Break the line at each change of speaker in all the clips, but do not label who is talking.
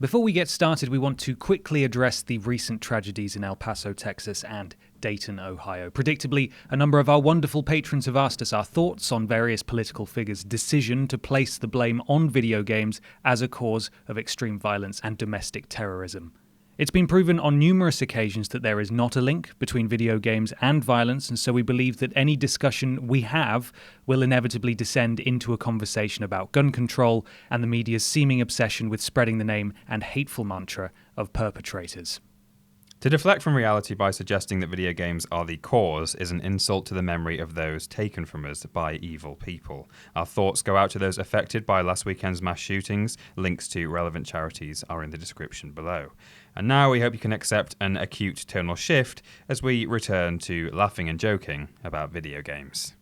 Before we get started, we want to quickly address the recent tragedies in El Paso, Texas and Dayton, Ohio. Predictably, a number of our wonderful patrons have asked us our thoughts on various political figures' decision to place the blame on video games as a cause of extreme violence and domestic terrorism. It's been proven on numerous occasions that there is not a link between video games and violence, and so we believe that any discussion we have will inevitably descend into a conversation about gun control and the media's seeming obsession with spreading the name and hateful mantra of perpetrators.
To deflect from reality by suggesting that video games are the cause is an insult to the memory of those taken from us by evil people. Our thoughts go out to those affected by last weekend's mass shootings. Links to relevant charities are in the description below. And now we hope you can accept an acute tonal shift as we return to laughing and joking about video games.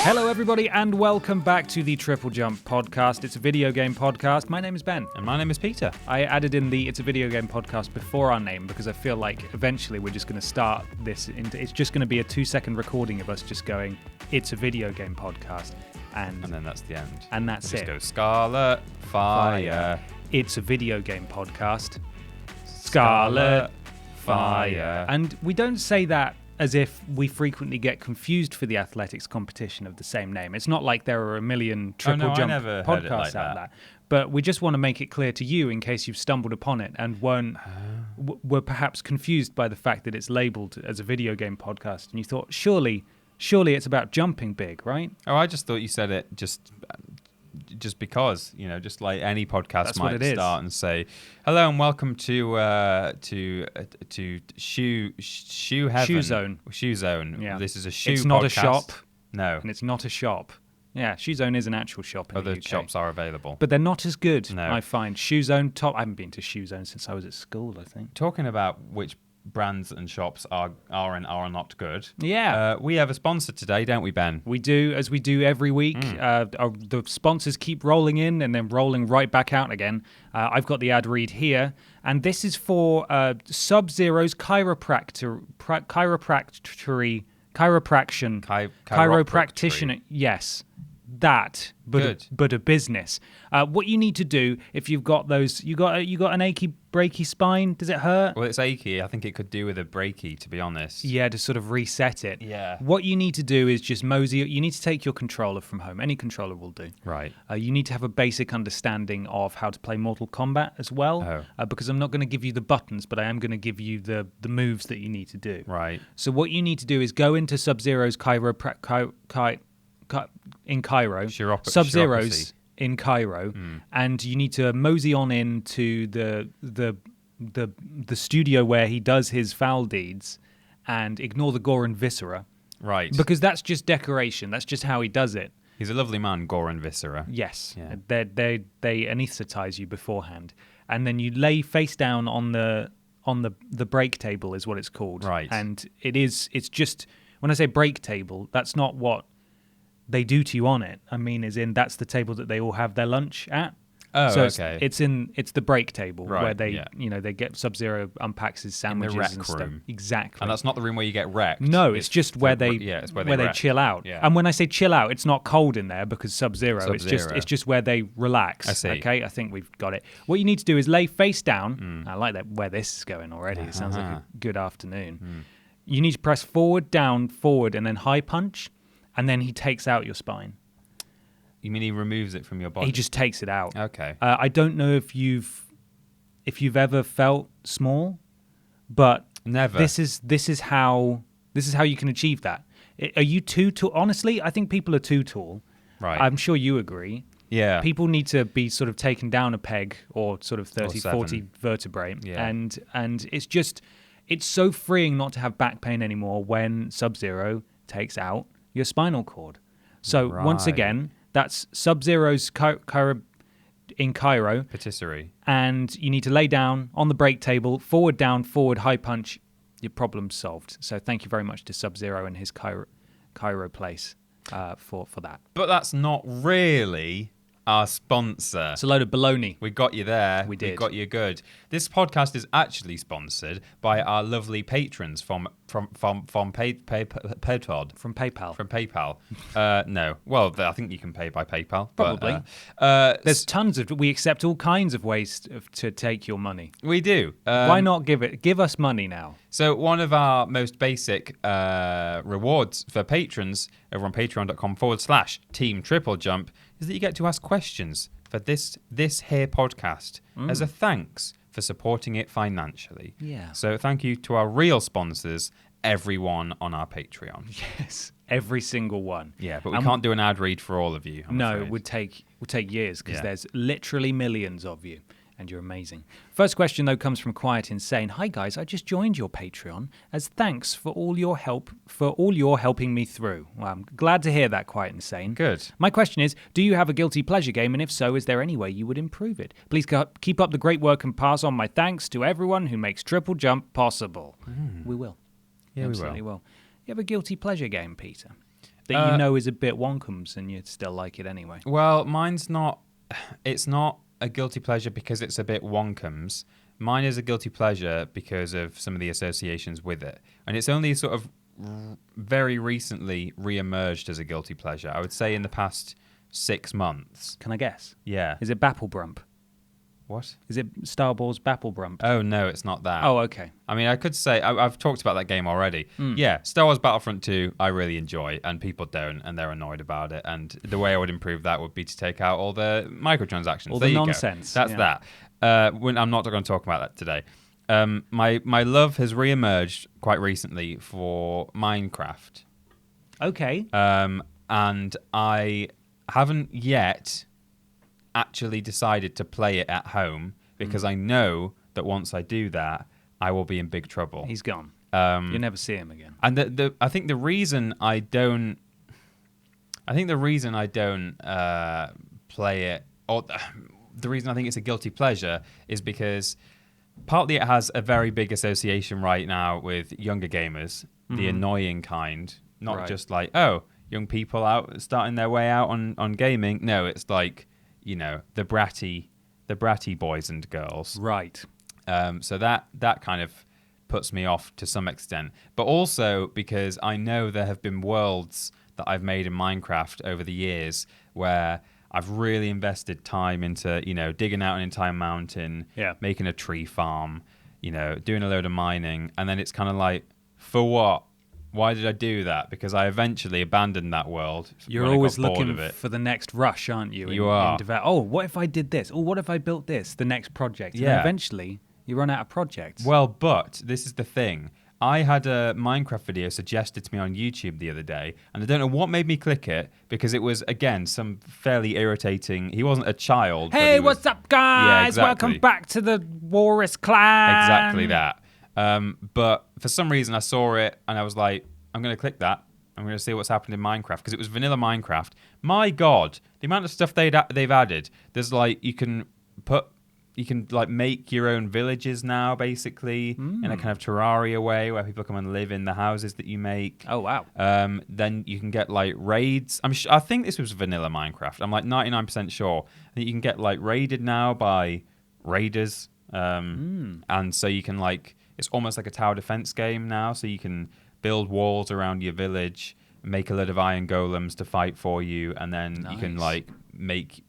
Hello everybody and welcome back to the TripleJump podcast. It's a video game podcast. My name is Ben.
And my name is Peter.
I added in the It's a Video Game podcast before our name because I feel like eventually we're just going to start this into, it's just going to be a 2-second recording of us just going, it's a video game podcast. And
then that's the end.
And that's
just
it.
Go Scarlet Fire.
It's a video game podcast. Scarlet Fire. And we don't say that as if we frequently get confused for the athletics competition of the same name. It's not like there are a million TripleJump podcasts out there. But we just want to make it clear to you in case you've stumbled upon it and were perhaps confused by the fact that it's labelled as a video game podcast. And you thought, surely it's about jumping big, right?
Oh, I just thought you said it just because, just like any podcast
That's
might start and say, hello and welcome to Shoe Heaven.
Shoe Zone.
Shoe Zone.
Yeah.
This is a shoe
It's not
podcast.
a shop.
No.
And it's not a shop. Yeah, Shoe Zone is an actual shop in
Other
the UK.
shops are available.
But they're not as good,
No.
I find. Shoe Zone top. I haven't been to Shoe Zone since I was at school, I think.
Talking about which brands and shops are and are not good.
Yeah.
We have a sponsor today, don't we, Ben?
We do, as we do every week. The sponsors keep rolling in and then rolling right back out again. I've got the ad read here, and this is for Sub-Zero's chiropractor. Yes, that, but a business. What you need to do if you've got those, you got an achy, breaky spine. Does it hurt?
Well, it's achy. I think it could do with a breaky, to be honest.
Yeah, to sort of reset it.
Yeah.
What you need to do is just mosey. You need to take your controller from home. Any controller will do.
Right.
You need to have a basic understanding of how to play Mortal Kombat as well. Because I'm not going to give you the buttons, but I am going to give you the moves that you need to do.
Right.
So what you need to do is go into Sub-Zero's in Cairo, Sub-Zero's in Cairo, and you need to mosey on into the studio where he does his foul deeds, and ignore the gore and viscera.
Right.
Because that's just decoration. That's just how he does it.
He's a lovely man, gore and viscera.
Yes.
Yeah.
They anesthetize you beforehand, and then you lay face down on the break table is what it's called.
Right.
And it's just, when I say break table, that's not what they do to you on it. I mean, as in that's the table that they all have their lunch at.
Oh,
so
okay.
It's the break table where they,
yeah.
They get Sub-Zero unpacks his sandwiches
in the rec
and stuff.
room.
Exactly.
And that's not the room where you get wrecked.
No, it's just where they chill out.
Yeah.
And when I say chill out, it's not cold in there because Sub-Zero. It's just where they relax.
I see.
Okay, I think we've got it. What you need to do is lay face down. I like that where this is going already. It sounds like a good afternoon. You need to press forward, down, forward, and then high punch, and then he takes out your spine.
You mean he removes it from your body?
He just takes it out.
Okay.
I don't know if you've ever felt small, but
never.
This is how you can achieve that. Are you too tall? Honestly, I think people are too tall.
Right.
I'm sure you agree.
Yeah.
People need to be sort of taken down a peg or sort of 30, 40 vertebrae.
Yeah.
And it's so freeing not to have back pain anymore when Sub-Zero takes out your spinal cord. So once again, that's Sub-Zero's in Cairo.
Patisserie.
And you need to lay down on the break table, forward, down, forward, high punch. Your problem's solved. So thank you very much to Sub-Zero and his Cairo place for that.
But that's not really our sponsor.
It's a load of baloney.
We got you there.
We did.
We got you good. This podcast is actually sponsored by our lovely patrons from From PayPal.
From PayPal.
From PayPal. No. Well, I think you can pay by PayPal.
Probably. There's tons of... We accept all kinds of ways to take your money.
We do.
Why not give us money now?
So one of our most basic rewards for patrons over on patreon.com/Team TripleJump is that you get to ask questions for this here podcast as a thanks for supporting it financially.
Yeah.
So thank you to our real sponsors, everyone on our Patreon.
Yes, every single one.
Yeah, but we can't do an ad read for all of you. I'm
no,
afraid.
it would take years because there's literally millions of you. And you're amazing. First question, though, comes from Quiet Insane. Hi, guys. I just joined your Patreon as thanks for all your help, helping me through. Well, I'm glad to hear that, Quiet Insane.
Good.
My question is, do you have a guilty pleasure game? And if so, is there any way you would improve it? Please keep up the great work and pass on my thanks to everyone who makes Triple Jump possible. We will.
Yeah,
Absolutely will. You have a guilty pleasure game, Peter, that you know is a bit wonkums and you'd still like it anyway?
Well, mine's not... It's not a guilty pleasure because it's a bit wonkums. Mine is a guilty pleasure because of some of the associations with it. And it's only sort of very recently re-emerged as a guilty pleasure. I would say in the past 6 months.
Can I guess?
Yeah.
Is it Battlebrump?
What?
Is it Star Wars Battlebrump?
Oh, no, it's not that.
Oh, okay.
I mean, I could say, I've talked about that game already. Yeah, Star Wars Battlefront 2, I really enjoy, and people don't, and they're annoyed about it. And the way I would improve that would be to take out all the microtransactions.
All
there
the
you
nonsense.
Go. That's that. I'm not going to talk about that today. My love has re-emerged quite recently for Minecraft.
Okay.
And I haven't yet actually decided to play it at home because I know that once I do that, I will be in big trouble.
He's gone. You'll never see him again.
And I think the reason I don't play it, or the reason I think it's a guilty pleasure, is because partly it has a very big association right now with younger gamers, the annoying kind, not just like, oh, young people out starting their way out on gaming. No, it's like, you know, the bratty boys and girls.
Right.
So that kind of puts me off to some extent. But also because I know there have been worlds that I've made in Minecraft over the years where I've really invested time into, you know, digging out an entire mountain, making a tree farm, you know, doing a load of mining. And then it's kind of like, for what? Why did I do that? Because I eventually abandoned that world.
You're always looking for the next rush, aren't you?
You are.
Oh, what if I did this? Oh, what if I built this? The next project. And eventually, you run out of projects.
Well, but this is the thing. I had a Minecraft video suggested to me on YouTube the other day, and I don't know what made me click it, because it was, again, some fairly irritating... He wasn't a child.
Hey, what's up, guys?
Yeah, exactly.
Welcome back to the Walrus Clan.
Exactly that. But for some reason I saw it and I was like, I'm going to click that. I'm going to see what's happened in Minecraft, because it was vanilla Minecraft. My God, the amount of stuff they've added. There's like, you can like make your own villages now, basically, in a kind of Terraria way where people come and live in the houses that you make.
Oh, wow.
Then you can get like raids. I think this was vanilla Minecraft. I'm like 99% sure that you can get like raided now by raiders. And so you can like, it's almost like a tower defense game now. So you can build walls around your village, make a lot of iron golems to fight for you, and then you can like make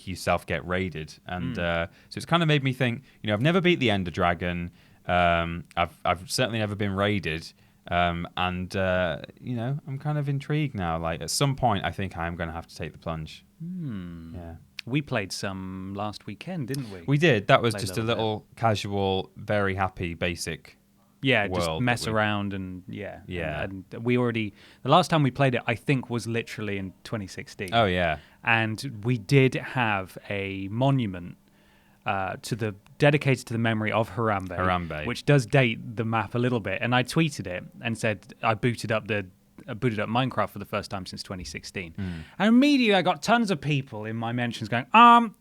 yourself get raided. And so it's kind of made me think, you know, I've never beat the Ender Dragon. I've certainly never been raided. You know, I'm kind of intrigued now. Like at some point, I think I'm going to have to take the plunge. Yeah.
We played some last weekend, didn't we?
We did. That was just a little casual, very happy, basic
just mess around and And we already... The last time we played it, I think, was literally in 2016.
Oh, yeah.
And we did have a monument dedicated to the memory of Harambe, which does date the map a little bit. And I tweeted it and said I booted up Minecraft for the first time since 2016. And immediately I got tons of people in my mentions going,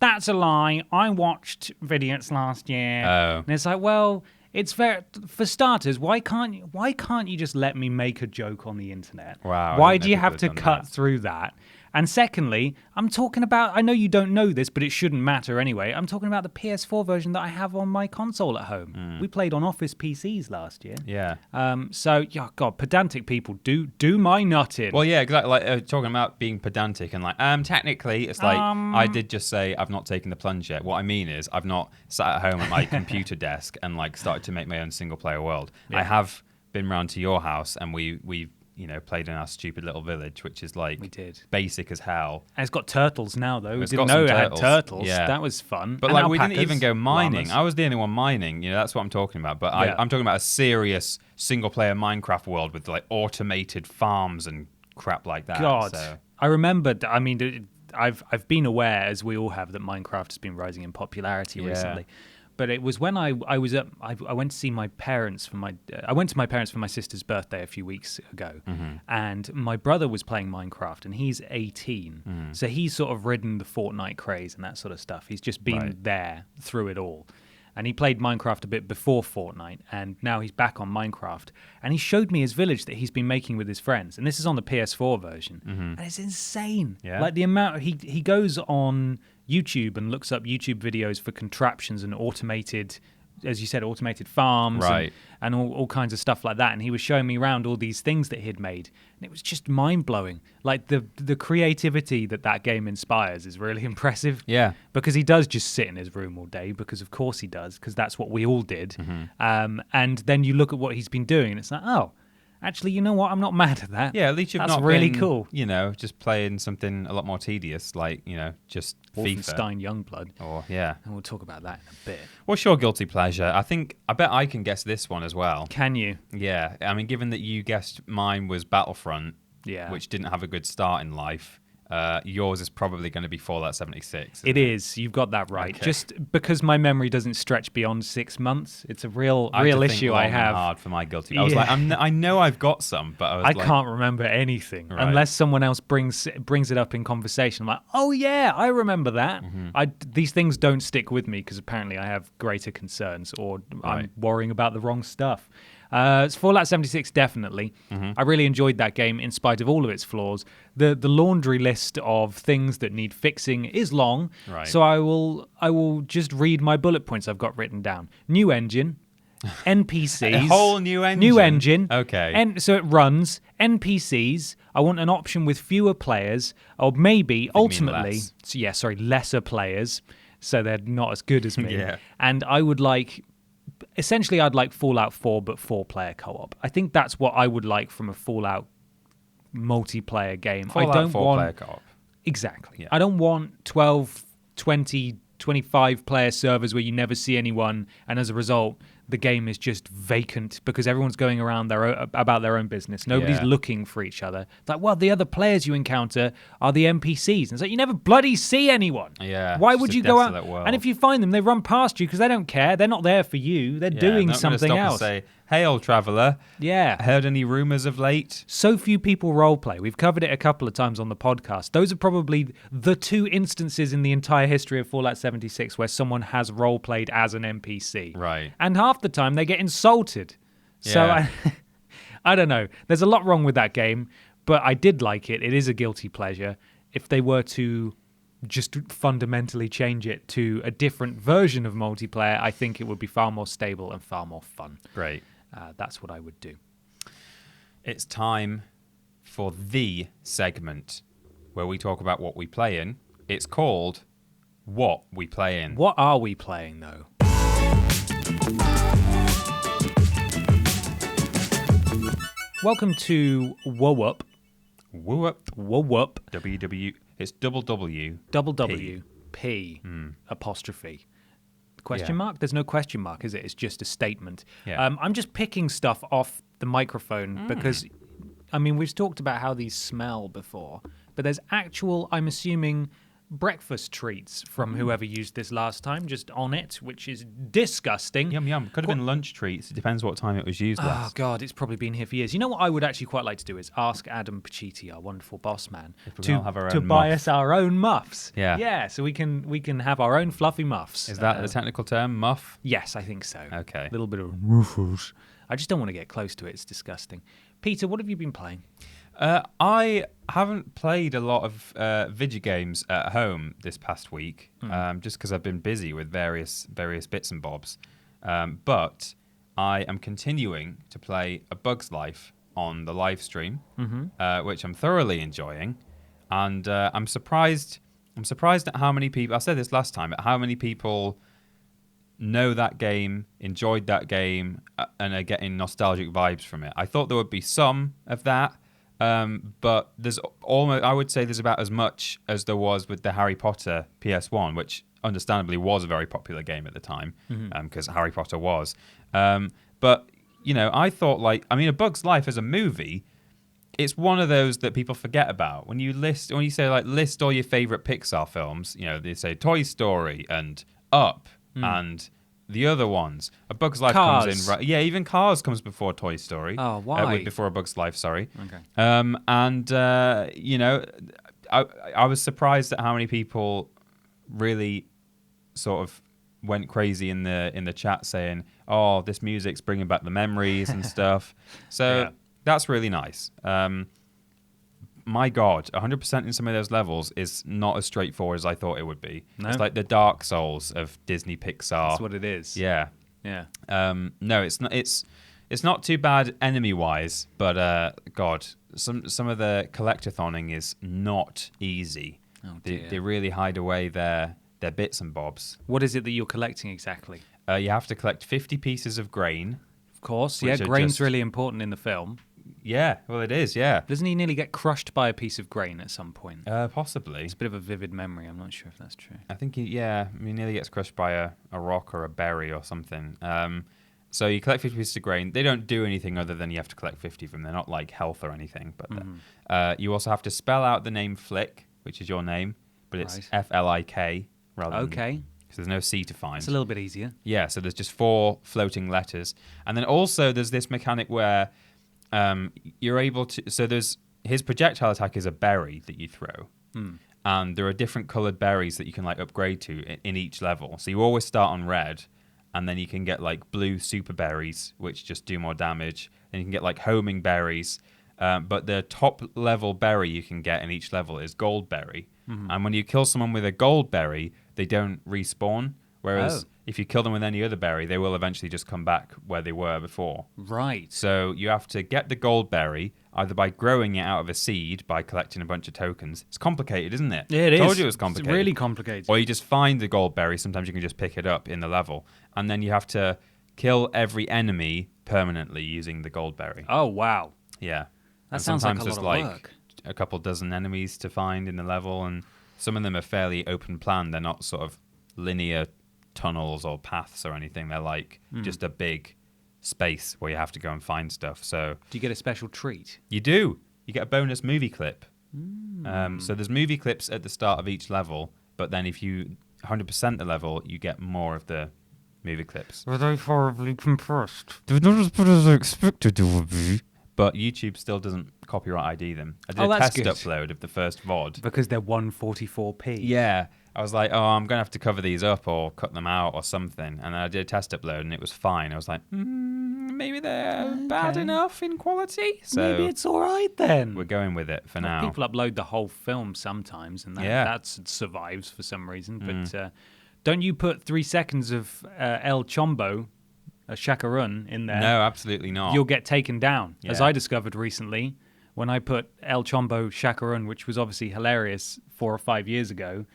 that's a lie. I watched videos last year.
Oh.
And it's like, well, It's very, for starters, why can't you just let me make a joke on the internet?
Wow, I
Why
didn't
do
know
you
people
have
had
to
done
cut
that.
through that? And secondly, I'm talking about, I know you don't know this, but it shouldn't matter anyway. I'm talking about the PS4 version that I have on my console at home. We played on Office PCs last year.
Yeah.
So, yeah, God, pedantic people, do my nut in.
Well, yeah, exactly. Like talking about being pedantic and like, technically, it's like I did just say I've not taken the plunge yet. What I mean is I've not sat at home at my computer desk and like started to make my own single player world.
Yeah.
I have been round to your house and we played in our stupid little village, which is like
We did.
basic as hell.
And it's got turtles now, though. We
It's
didn't
got some
know it had
turtles.
turtles.
Yeah.
That was fun.
But
And
like we didn't
alpacas,
even go mining.
llamas.
I was the only one mining. That's what I'm talking about. But
Yeah.
I'm talking about a serious single player Minecraft world with like automated farms and crap like that.
God,
So.
I remember. I mean, I've been aware, as we all have, that Minecraft has been rising in popularity recently. But it was when I went to see my parents for I went to my parents for my sister's birthday a few weeks ago, and my brother was playing Minecraft, and he's 18, so he's sort of ridden the Fortnite craze and that sort of stuff. He's just been there through it all. And he played Minecraft a bit before Fortnite, and now he's back on Minecraft. And he showed me his village that he's been making with his friends. And this is on the PS4 version. And it's insane.
Yeah.
Like the amount, he goes on YouTube and looks up YouTube videos for contraptions and automated, as you said, automated farms and all kinds of stuff like that. And he was showing me around all these things that he'd made. And it was just mind-blowing. Like the creativity that game inspires is really impressive.
Yeah.
Because he does just sit in his room all day, because of course he does, because that's what we all did. And then you look at what he's been doing, and it's like, oh, actually, you know what? I'm not mad at that.
Yeah, at least you've
That's
not
really
been,
cool.
Just playing something a lot more tedious, like, just FIFA.
Wolfenstein Youngblood.
Or, yeah.
And we'll talk about that in a bit.
What's your guilty pleasure? I bet I can guess this one as well.
Can you?
Yeah, I mean, given that you guessed mine was Battlefront, which didn't have a good start in life, yours is probably going to be Fallout 76.
It is. You've got that right.
Okay.
Just because my memory doesn't stretch beyond 6 months, it's a real
I had to think
issue
long
I
and
have.
hard for my guilty. I was like, I know I've got some, but I
can't remember anything
Right.
unless someone else brings it up in conversation. I'm like, oh yeah, I remember that. These things don't stick with me because apparently I have greater concerns, or I'm worrying about the wrong stuff. It's Fallout 76, definitely. I really enjoyed that game in spite of all of its flaws. The laundry list of things that need fixing is long, so I will just read my bullet points I've got written down. New engine, NPCs.
A whole new engine?
New engine.
Okay.
And so it runs. NPCs. I want an option with fewer players, or maybe ultimately, lesser players, so they're not as good as me.
Yeah.
And I would like. Essentially, I'd like Fallout 4, but 4-player co-op. I think that's what I would like from a Fallout multiplayer game.
Fallout
I don't
4-player co-op.
Exactly.
Yeah.
I don't want 12, 20, 25-player servers where you never see anyone, and as a result, the game is just vacant because everyone's going around about their own business. Nobody's looking for each other. It's like, well, the other players you encounter are the NPCs. And it's like, you never bloody see anyone.
Yeah.
Why
it's
would
just
you
a
go out?
desolate world.
And if you find them, they run past you because they don't care. They're not there for you. They're doing
not gonna
something
stop
else.
And say, hey, old traveller.
Yeah.
Heard any rumours of late?
So few people roleplay. We've covered it a couple of times on the podcast. Those are probably the 2 instances in the entire history of Fallout 76 where someone has roleplayed as an NPC.
Right.
And half the time they get insulted. So
Yeah.
I don't know. There's a lot wrong with that game, but I did like it. It is a guilty pleasure. If they were to just fundamentally change it to a different version of multiplayer, I think it would be far more stable and far more fun.
Great.
That's what I would do.
It's time for the segment where we talk about what we play in. It's called What We Play In.
What are we playing, though? Welcome to WoWup.
WoWup.
WoWup.
WW. It's double W.
Double W. P. Apostrophe. Question mark? There's no question mark, is it? It's just a statement.
Yeah.
I'm just picking stuff off the microphone because, I mean, we've talked about how these smell before, but there's actual, I'm assuming, breakfast treats from whoever used this last time, just on it, which is disgusting.
Yum, yum. Could have been lunch treats. It depends what time it was used
Oh,
last.
God, it's probably been here for years. You know what I would actually quite like to do is ask Adam Pacitti, our wonderful boss man,
to have our
to
own
buy
muff.
us our own muffs.
Yeah.
Yeah, so we can have our own fluffy muffs.
Is that the technical term, muff?
Yes, I think so.
Okay.
A little bit of ruffles. I just don't want to get close to it. It's disgusting. Peter, what have you been playing?
I haven't played a lot of video games at home this past week, just because I've been busy with various bits and bobs. But I am continuing to play A Bug's Life on the live stream, which I'm thoroughly enjoying, and I'm surprised. I'm surprised at how many people. I said this last time. At how many people know that game, enjoyed that game, and are getting nostalgic vibes from it. I thought there would be some of that. But there's almost, I would say there's about as much as there was with the Harry Potter PS1, which understandably was a very popular game at the time, because Harry Potter was. But, you know, I thought A Bug's Life as a movie, it's one of those that people forget about. When you say list all your favorite Pixar films, you know, they say Toy Story and Up and the other ones. A Bug's Life
Cars.
comes in, right? Yeah, even Cars comes before Toy Story.
Oh, why?
Before A Bug's Life, sorry.
Okay.
You know, I was surprised at how many people really sort of went crazy in the chat saying, "Oh, this music's bringing back the memories and stuff." So that's really nice. My God, 100% in some of those levels is not as straightforward as I thought it would be.
No?
It's like the Dark Souls of Disney Pixar.
That's what it is.
Yeah.
Yeah.
No, it's not. It's not too bad enemy wise, but God, some of the collectathoning is not easy.
Oh, dear.
They really hide away their bits and bobs.
What is it that you're collecting exactly?
You have to collect 50 pieces of grain.
Of course,
Which
yeah.
are
Grain's
just-
really important in the film.
Yeah, well, it is. Yeah,
Doesn't he nearly get crushed by a piece of grain at some point?
possibly.
It's a bit of a vivid memory. I'm not sure if that's true.
I think he nearly gets crushed by a rock or a berry or something. So you collect 50 pieces of grain. They don't do anything other than you have to collect 50 of them. They're not like health or anything. But you also have to spell out the name Flick, which is your name, but it's
Right.
F-L-I-K rather than...
Okay.
So there's no C to find.
It's a little bit easier.
Yeah, so there's just 4 floating letters. And then also there's this mechanic where you're able to... So his projectile attack is a berry that you throw. And there are different coloured berries that you can upgrade to in each level. So you always start on red, and then you can get blue super berries, which just do more damage. And you can get homing berries. But the top level berry you can get in each level is gold berry. And when you kill someone with a gold berry, they don't respawn. Whereas if you kill them with any other berry, they will eventually just come back where they were before.
Right.
So you have to get the gold berry either by growing it out of a seed by collecting a bunch of tokens. It's complicated, isn't it?
Yeah, it is.
Told you it was complicated.
It's really complicated.
Or you just find the gold berry. Sometimes you can just pick it up in the level. And then you have to kill every enemy permanently using the gold berry.
Oh, wow.
Yeah.
That
And
sounds like
sometimes
a lot
there's
of work.
a couple dozen enemies to find in the level, and some of them are fairly open plan. They're not sort of linear tunnels or paths or anything. They're just a big space where you have to go and find stuff. So
Do you get a special treat?
you do. You get a bonus movie clip. So there's movie clips at the start of each level, but then if you 100% the level, you get more of the movie clips.
Were they horribly compressed?
They're not as good as I expected they would be. But YouTube still doesn't copyright ID them. I did a
that's
test
good.
upload of the first VOD.
Because they're 144p.
Yeah. I was like, I'm going to have to cover these up or cut them out or something. And then I did a test upload and it was fine. I was like, maybe they're bad enough in quality. So
Maybe it's all right then.
we're going with it for now.
People upload the whole film sometimes, and that survives for some reason. But don't you put 3 seconds of El Chombo, a chacarun, in there?
No, absolutely not.
You'll get taken down. As
Yeah.
I discovered recently, when I put El Chombo chacarun, which was obviously hilarious 4 or 5 years ago,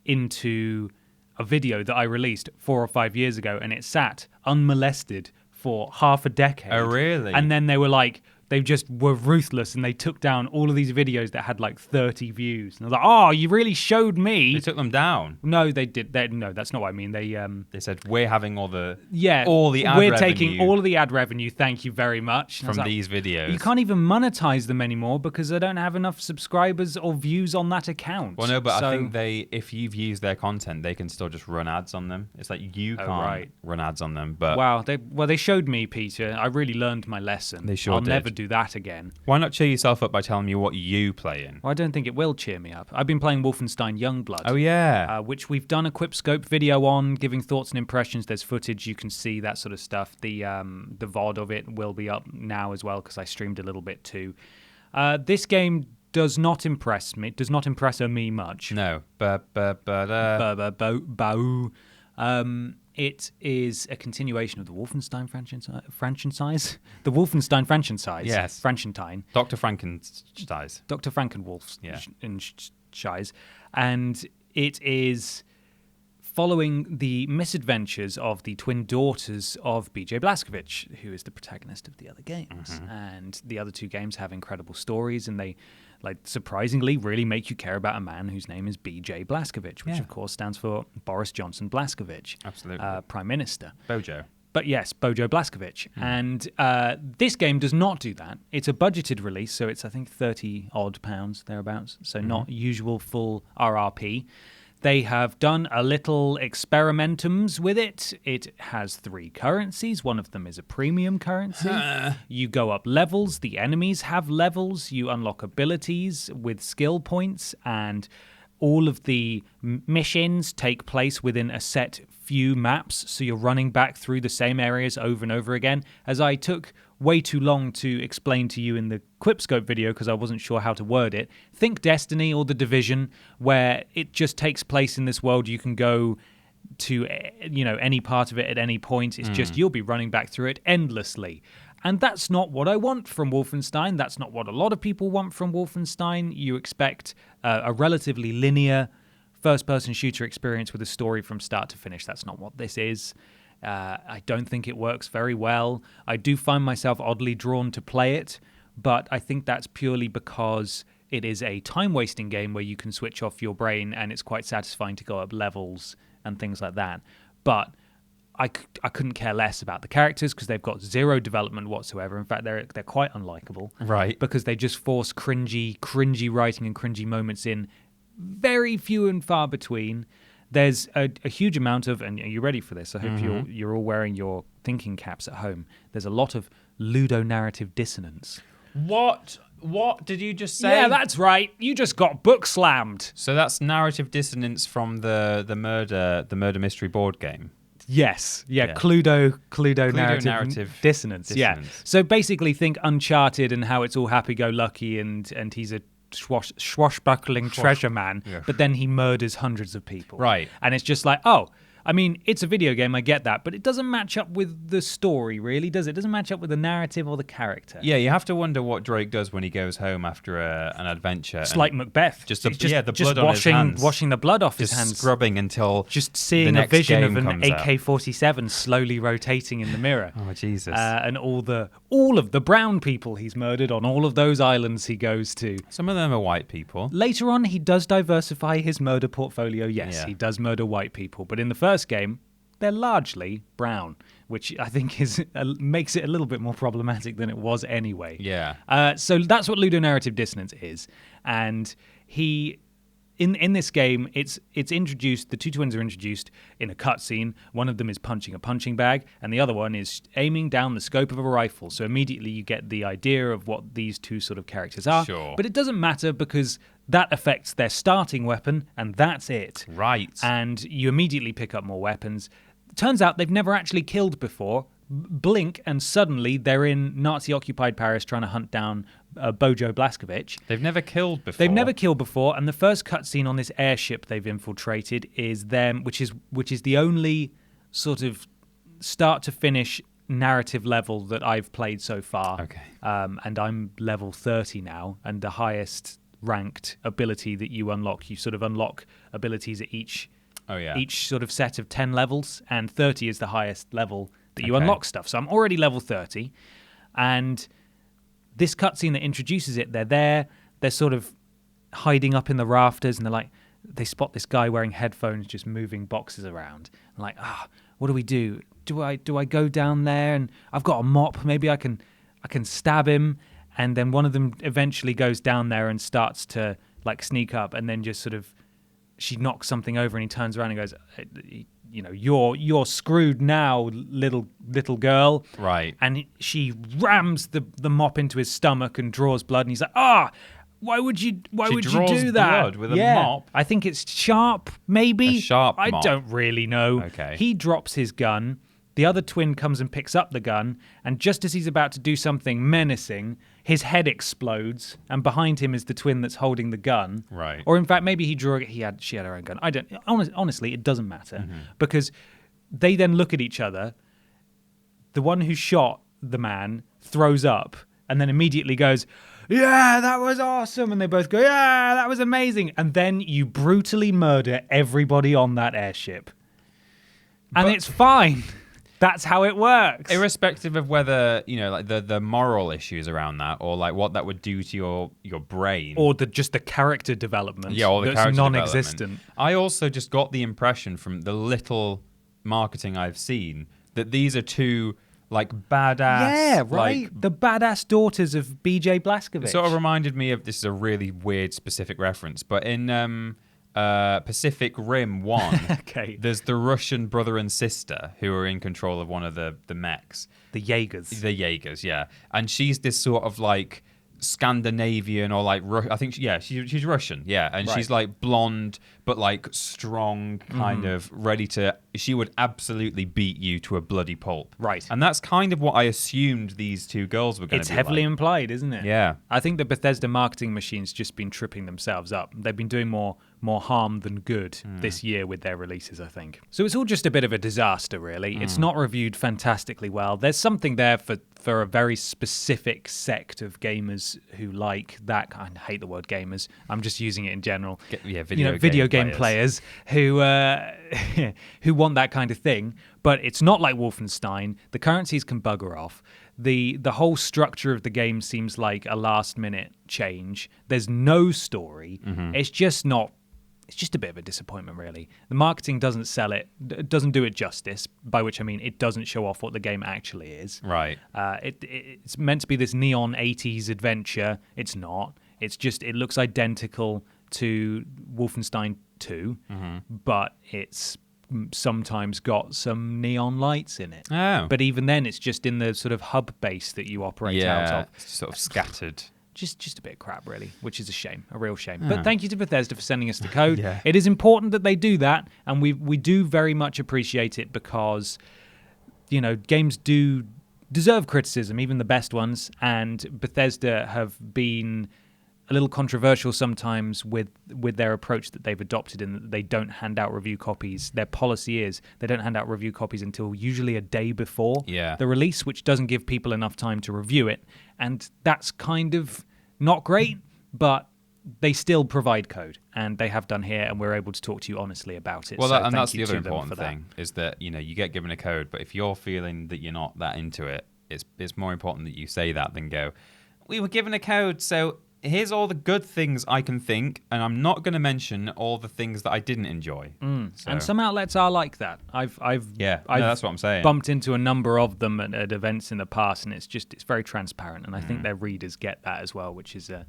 into a video that I released 4 or 5 years ago, and it sat unmolested for half a decade.
Oh, really?
And then they were like, They just were ruthless, and they took down all of these videos that had like 30 views. And I was like, "Oh, you really showed me."
They took them down.
No, they did. No, that's not what I mean.
They said we're having all the
ad
revenue
taking all of the ad revenue. Thank you very much.
from these videos.
You can't even monetize them anymore because I don't have enough subscribers or views on that account.
Well, no, but I think if you've used their content, they can still just run ads on them. It's like you can't run ads on them. But
wow, they showed me, Peter. I really learned my lesson.
They sure
I'll
did.
never do that again.
Why not cheer yourself up by telling me what you play in?
Well, I don't think it will cheer me up. I've been playing Wolfenstein Youngblood.
Oh, yeah.
Which we've done a Quipscope video on, giving thoughts and impressions. There's footage. You can see that sort of stuff. The VOD of it will be up now as well because I streamed a little bit too. This game does not impress me. Does not impress me much.
No.
It is a continuation of the Wolfenstein franchise. The Wolfenstein franchise.
Yes.
Frankenstein.
Dr. Frankenstein.
Dr. Frankenwolf's.
Yeah.
And it is following the misadventures of the twin daughters of B.J. Blazkowicz, who is the protagonist of the other games. And the other two games have incredible stories, and they, like, surprisingly really make you care about a man whose name is B.J. Blazkowicz, which of course stands for Boris Johnson Blazkowicz.
Absolutely.
Prime Minister.
Bojo.
But yes, Bojo Blazkowicz. And this game does not do that. It's a budgeted release, so it's, I think, £30 odd, thereabouts. So not usual full RRP. They have done a little experimentums with it. It has 3 currencies. One of them is a premium currency. You go up levels. The enemies have levels. You unlock abilities with skill points, and all of the missions take place within a set few maps, so you're running back through the same areas over and over again. As I took way too long to explain to you in the Quipscope video because I wasn't sure how to word it, think Destiny or The Division, where it just takes place in this world. You can go to any part of it at any point. It's just you'll be running back through it endlessly. And that's not what I want from Wolfenstein. That's not what a lot of people want from Wolfenstein. You expect a relatively linear first-person shooter experience with a story from start to finish. That's not what this is. I don't think it works very well. I do find myself oddly drawn to play it, but I think that's purely because it is a time-wasting game where you can switch off your brain, and it's quite satisfying to go up levels and things like that. But I couldn't care less about the characters because they've got zero development whatsoever. In fact, they're quite unlikable.
Right.
Because they just force cringy writing and cringy moments in, very few and far between. There's a huge amount of, and are you ready for this? I hope you're all wearing your thinking caps at home. There's a lot of ludonarrative dissonance.
What did you just say?
Yeah, that's right. You just got book slammed.
So that's narrative dissonance from the murder mystery board game.
Yes. Yeah. Cluedo narrative dissonance. Yeah. So basically think Uncharted and how it's all happy-go-lucky and he's a swashbuckling treasure man, but then he murders hundreds of people.
Right.
And it's just like, oh, I mean, it's a video game, I get that, but it doesn't match up with the story, really, does it? It doesn't match up with the narrative or the character.
Yeah, you have to wonder what Drake does when he goes home after an adventure.
It's like Macbeth.
The blood on his hands.
Washing the blood off his hands.
Scrubbing until
just seeing
the
a
next
vision
game
of an
comes out.
AK-47 slowly rotating in the mirror.
Oh, Jesus.
And all of the brown people he's murdered on all of those islands he goes to.
Some of them are white people.
Later on, he does diversify his murder portfolio. Yes,
Yeah.
he does murder white people. But in the first game, they're largely brown, which I think makes it a little bit more problematic than it was anyway.
Yeah.
So that's what ludonarrative dissonance is. And in this game, it's introduced, the two twins are introduced in a cutscene. One of them is punching a punching bag, and the other one is aiming down the scope of a rifle. So immediately you get the idea of what these two sort of characters are.
Sure.
But it doesn't matter because that affects their starting weapon, and that's it.
Right.
And you immediately pick up more weapons. Turns out they've never actually killed before. Blink, and suddenly they're in Nazi-occupied Paris trying to hunt down Bojo Blazkowicz.
They've never killed before.
They've never killed before, and the first cutscene on this airship they've infiltrated is them, which is the only sort of start to finish narrative level that I've played so far.
Okay.
And I'm level 30 now, and the highest ranked ability that you unlock, you sort of unlock abilities at each sort of set of 10 levels, and 30 is the highest level that you unlock stuff. So I'm already level 30, and this cutscene that introduces it, they're sort of hiding up in the rafters, and they spot this guy wearing headphones just moving boxes around. And like, what do we do? Do I go down there? And I've got a mop. Maybe I can stab him. And then one of them eventually goes down there and starts to like sneak up, and then just sort of she knocks something over, and he turns around and goes, you're screwed now, little girl.
Right.
And she rams the mop into his stomach and draws blood, and he's like, why would you do that?
Blood with a mop?
I think it's sharp, maybe.
A sharp
I
mop.
don't really know.
Okay.
He drops his gun. The other twin comes and picks up the gun, and just as he's about to do something menacing, his head explodes, and behind him is the twin that's holding the gun.
Right.
Or in fact, maybe she had her own gun. I don't. Honestly, it doesn't matter because they then look at each other. The one who shot the man throws up and then immediately goes, "Yeah, that was awesome!" And they both go, "Yeah, that was amazing!" And then you brutally murder everybody on that airship, and it's fine. That's how it works.
Irrespective of whether, like the moral issues around that, or like what that would do to your brain.
Or just the character development.
Yeah, or the
that's
character
non-existent.
development. I also just got the impression from the little marketing I've seen that these are two like badass.
Yeah, right.
Like,
the badass daughters of B.J. Blazkowicz.
it sort of reminded me of, this is a really weird specific reference, but in Pacific Rim 1,
Okay.
there's the Russian brother and sister who are in control of one of the mechs.
The Jaegers.
The Jaegers, yeah. And she's this sort of like Scandinavian or like, I think, she's Russian, yeah. And
Right.
she's like blonde, but like strong, kind of ready to, she would absolutely beat you to a bloody pulp.
Right.
And that's kind of what I assumed these two girls were going to
It's
be
heavily
like.
implied, isn't it?
Yeah.
I think the Bethesda marketing machine's just been tripping themselves up. They've been doing more harm than good this year with their releases, I think. So it's all just a bit of a disaster, really. It's not reviewed fantastically well. There's something there for a very specific sect of gamers who like that. I hate the word gamers. I'm just using it in general. Video game players who who want that kind of thing. But it's not like Wolfenstein. The currencies can bugger off. The whole structure of the game seems like a last-minute change. There's no story. It's just not. It's just a bit of a disappointment, really. The marketing doesn't sell it, doesn't do it justice, by which I mean it doesn't show off what the game actually is.
Right.
It's meant to be this neon 80s adventure. It's not. It's just, it looks identical to Wolfenstein 2, but it's sometimes got some neon lights in it.
Oh.
But even then, it's just in the sort of hub base that you operate out of.
It's sort of scattered.
Just a bit of crap, really, which is a shame, a real shame. But thank you to Bethesda for sending us the code.
Yeah.
It is important that they do that, and we do very much appreciate it because, games do deserve criticism, even the best ones, and Bethesda have been a little controversial sometimes with their approach that they've adopted in that they don't hand out review copies. Their policy is they don't hand out review copies until usually a day before the release, which doesn't give people enough time to review it. And that's kind of not great, but they still provide code, and they have done here, and we're able to talk to you honestly about it.
Well,
so
and that's
thank
the
you
other
to them
important
for that.
thing, is that, you get given a code, but if you're feeling that you're not that into it, it's more important that you say that than go, we were given a code, so here's all the good things I can think, and I'm not going to mention all the things that I didn't enjoy. So.
And some outlets are like that. I've
that's what I'm saying.
Bumped into a number of them at events in the past, and it's very transparent. And I think their readers get that as well, which is a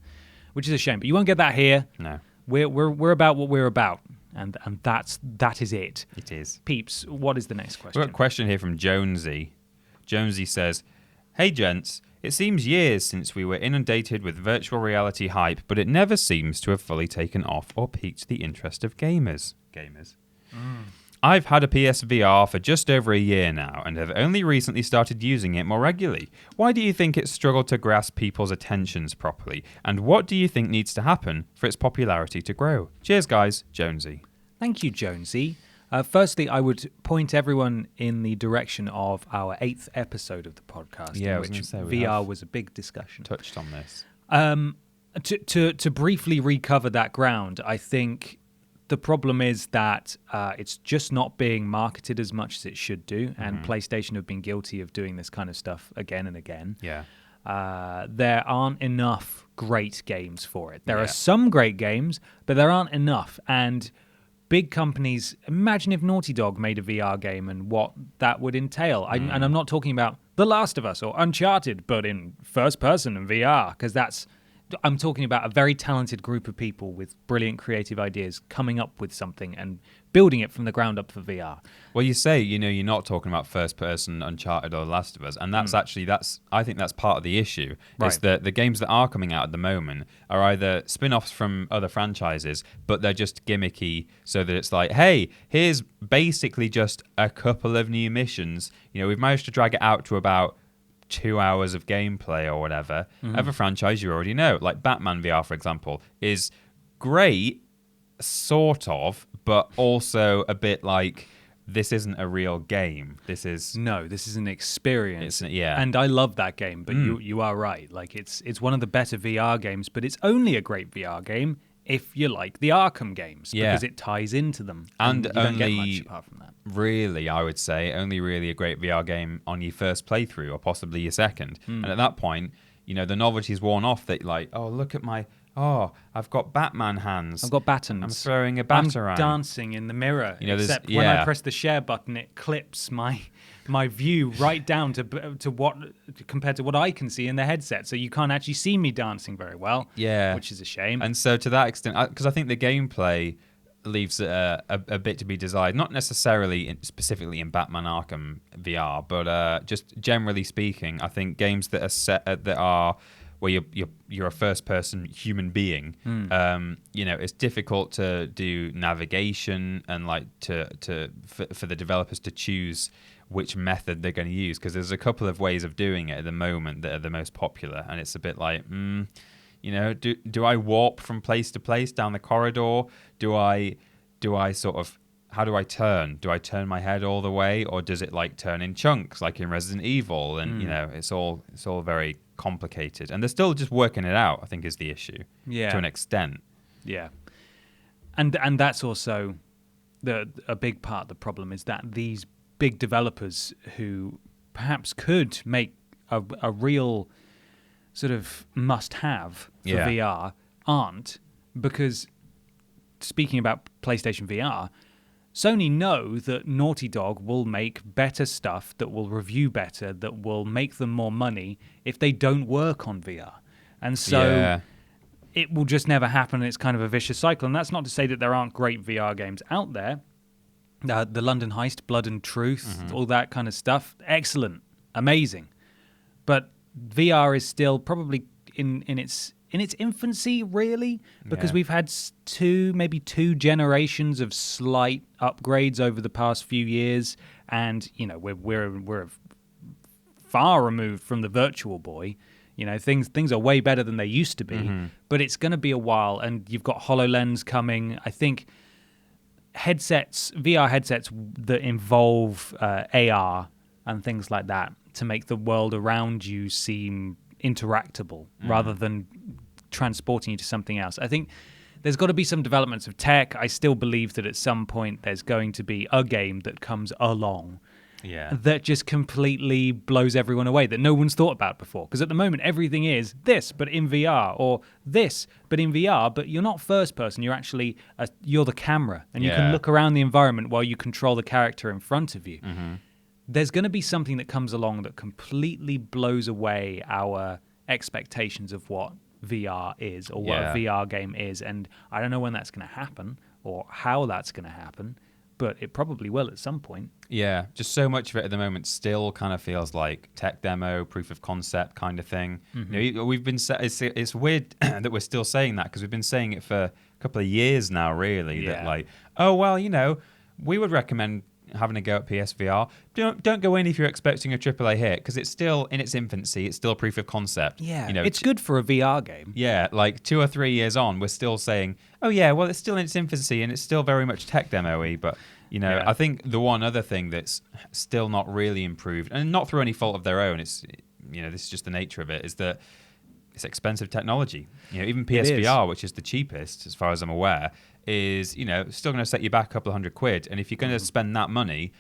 shame. But you won't get that here.
No,
we're about what we're about, and that is it.
it is.
Peeps, what is the next question?
We've got a question here from Jonesy. Jonesy says, "Hey gents, it seems years since we were inundated with virtual reality hype, but it never seems to have fully taken off or piqued the interest of gamers. I've had a PSVR for just over a year now and have only recently started using it more regularly. Why do you think it's struggled to grasp people's attentions properly? And what do you think needs to happen for its popularity to grow? Cheers, guys. Jonesy."
Thank you, Jonesy. Firstly, I would point everyone in the direction of our 8th episode of the podcast, in which VR was a big discussion.
Touched on this.
To briefly recover that ground, I think the problem is that it's just not being marketed as much as it should do, and PlayStation have been guilty of doing this kind of stuff again and again.
Yeah.
there aren't enough great games for it. There are some great games, but there aren't enough. And big companies, imagine if Naughty Dog made a VR game and what that would entail. And I'm not talking about The Last of Us or Uncharted, but in first person and VR, because I'm talking about a very talented group of people with brilliant creative ideas coming up with something and building it from the ground up for VR.
Well, you say, you're not talking about first-person Uncharted or The Last of Us, and that's I think that's part of the issue, is that the games that are coming out at the moment are either spin-offs from other franchises, but they're just gimmicky, so that it's like, hey, here's basically just a couple of new missions. We've managed to drag it out to about 2 hours of gameplay or whatever. Other franchise you already know, like Batman VR, for example, is great, sort of, but also a bit like, this isn't a real game. This is an experience. And
I love that game, but you are right. Like it's one of the better VR games, but it's only a great VR game if you like the Arkham games, because it ties into them. And you don't get much apart from that.
Really, I would say, only really a great VR game on your first playthrough or possibly your second. And at that point, the novelty's worn off, that like, oh, look at I've got Batman hands.
I've got battens.
I'm throwing a bat around.
I'm dancing in the mirror. Except when I press the share button, it clips my view right down to what, compared to what I can see in the headset. So you can't actually see me dancing very well.
Yeah,
which is a shame.
And so to that extent, because I think the gameplay leaves a bit to be desired. Not necessarily specifically in Batman Arkham VR, but just generally speaking, I think games that are set that are where you're a first-person human being, it's difficult to do navigation and like for the developers to choose which method they're going to use, because there's a couple of ways of doing it at the moment that are the most popular, and it's a bit like, do I warp from place to place down the corridor? Do I sort of, how do I turn? Do I turn my head all the way, or does it like turn in chunks like in Resident Evil? And it's all very complicated, and they're still just working it out, I think, is the issue to an extent.
Yeah. And that's also a big part of the problem, is that these big developers who perhaps could make a real sort of must-have for VR aren't, because speaking about PlayStation VR, Sony know that Naughty Dog will make better stuff, that will review better, that will make them more money if they don't work on VR. And so it will just never happen. It's kind of a vicious cycle. And that's not to say that there aren't great VR games out there. The London Heist, Blood and Truth, all that kind of stuff. Excellent. Amazing. But VR is still probably in its infancy, really, because we've had maybe two generations of slight upgrades over the past few years, and we're far removed from the Virtual Boy. Things are way better than they used to be, but it's going to be a while. And you've got HoloLens coming. I think VR headsets that involve AR and things like that to make the world around you seem interactable rather than transporting you to something else. I think there's got to be some developments of tech. I still believe that at some point there's going to be a game that comes along that just completely blows everyone away, that no one's thought about before. Because at the moment, everything is this, but in VR, or this, but in VR, but you're not first person. You're actually, you're the camera, and you can look around the environment while you control the character in front of you. There's going to be something that comes along that completely blows away our expectations of what VR is, or what a VR game is. And I don't know when that's going to happen or how that's going to happen, but it probably will at some point. Yeah,
just so much of it at the moment still kind of feels like tech demo, proof of concept kind of thing. We've been it's weird that we're still saying that, because we've been saying it for a couple of years now, really. That like, oh well, we would recommend having a go at PSVR. Don't go in if you're expecting a AAA hit, because it's still in its infancy. It's still proof of concept.
Yeah, it's good for a VR game.
Yeah, like 2 or 3 years on, we're still saying, oh yeah, well, it's still in its infancy and it's still very much tech demo-y. But I think the one other thing that's still not really improved, and not through any fault of their own, it's this is just the nature of it, is that it's expensive technology. Even PSVR, which is the cheapest as far as I'm aware, is still going to set you back a couple of £100. And if you're going to spend that money,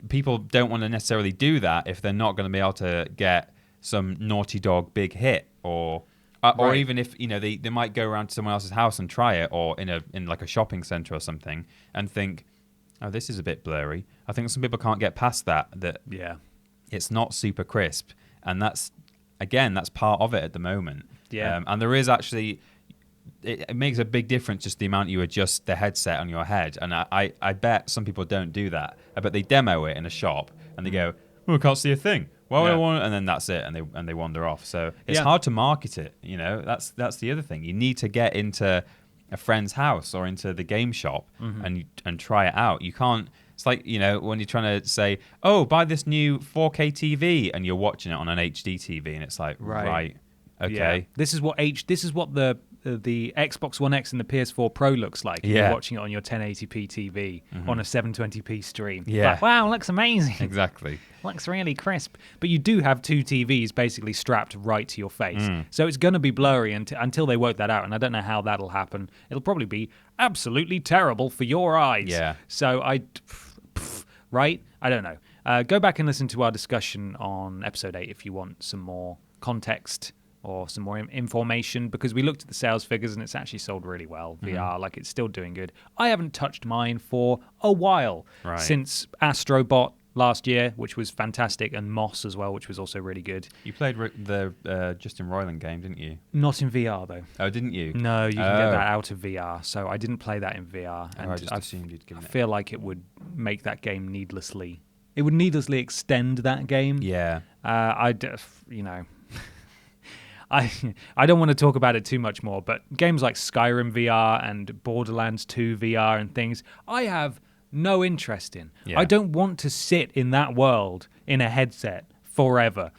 people don't want to necessarily do that if they're not going to be able to get some Naughty Dog big hit, or even if they might go around to someone else's house and try it, or in like a shopping center or something, and think, oh, this is a bit blurry. I think some people can't get past that it's not super crisp, and that's part of it at the moment. And there is actually, it makes a big difference just the amount you adjust the headset on your head, and I bet some people don't do that. I bet they demo it in a shop and they go, oh, I can't see a thing. Why would I want it? And then that's it, and they wander off. So it's hard to market it. That's the other thing. You need to get into a friend's house or into the game shop and try it out. You can't. It's like when you're trying to say, oh, buy this new 4K TV, and you're watching it on an HD TV, and it's like, right, okay.
Yeah. This is what the Xbox One X and the PS4 Pro looks like. You're watching it on your 1080p TV on a 720p stream.
Yeah.
Like, wow, looks amazing.
Exactly.
Looks really crisp. But you do have two TVs basically strapped right to your face. So it's going to be blurry until they work that out. And I don't know how that'll happen. It'll probably be absolutely terrible for your eyes.
Yeah.
So right? I don't know. Go back and listen to our discussion on episode 8 if you want some more context or some more information, because we looked at the sales figures and it's actually sold really well. VR, like, it's still doing good. I haven't touched mine for a while, since Astrobot last year, which was fantastic, and Moss as well, which was also really good.
You played the Justin Roiland game, didn't you?
Not in VR, though.
Oh, didn't you?
No, you can get that out of VR, so I didn't play that in VR. And
I just assumed you'd given it.
I feel like it would make that game needlessly... It would needlessly extend that game.
Yeah.
I don't want to talk about it too much more, but games like Skyrim VR and Borderlands 2 VR and things, I have no interest in.
Yeah.
I don't want to sit in that world in a headset forever.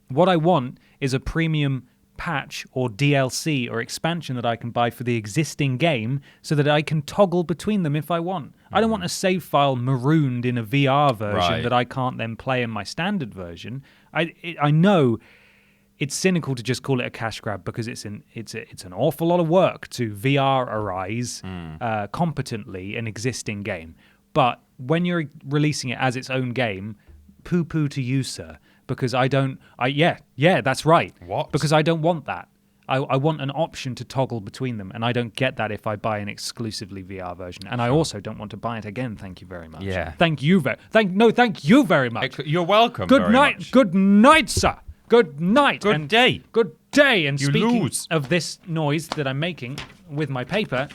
What I want is a premium patch or DLC or expansion that I can buy for the existing game so that I can toggle between them if I want. I don't want a save file marooned in a VR version that I can't then play in my standard version. I know it's cynical to just call it a cash grab, because it's an awful lot of work to VR-arize competently an existing game. But when you're releasing it as its own game, poo-poo to you, sir, because that's right.
What?
Because I don't want that. I want an option to toggle between them, and I don't get that if I buy an exclusively VR version. And I also don't want to buy it again. Thank you very much.
Yeah.
Thank you very much.
You're welcome.
Good night. Good night, sir. Good night.
Good day.
Good day. And
you
speaking
lose.
of this noise that I'm making with my paper,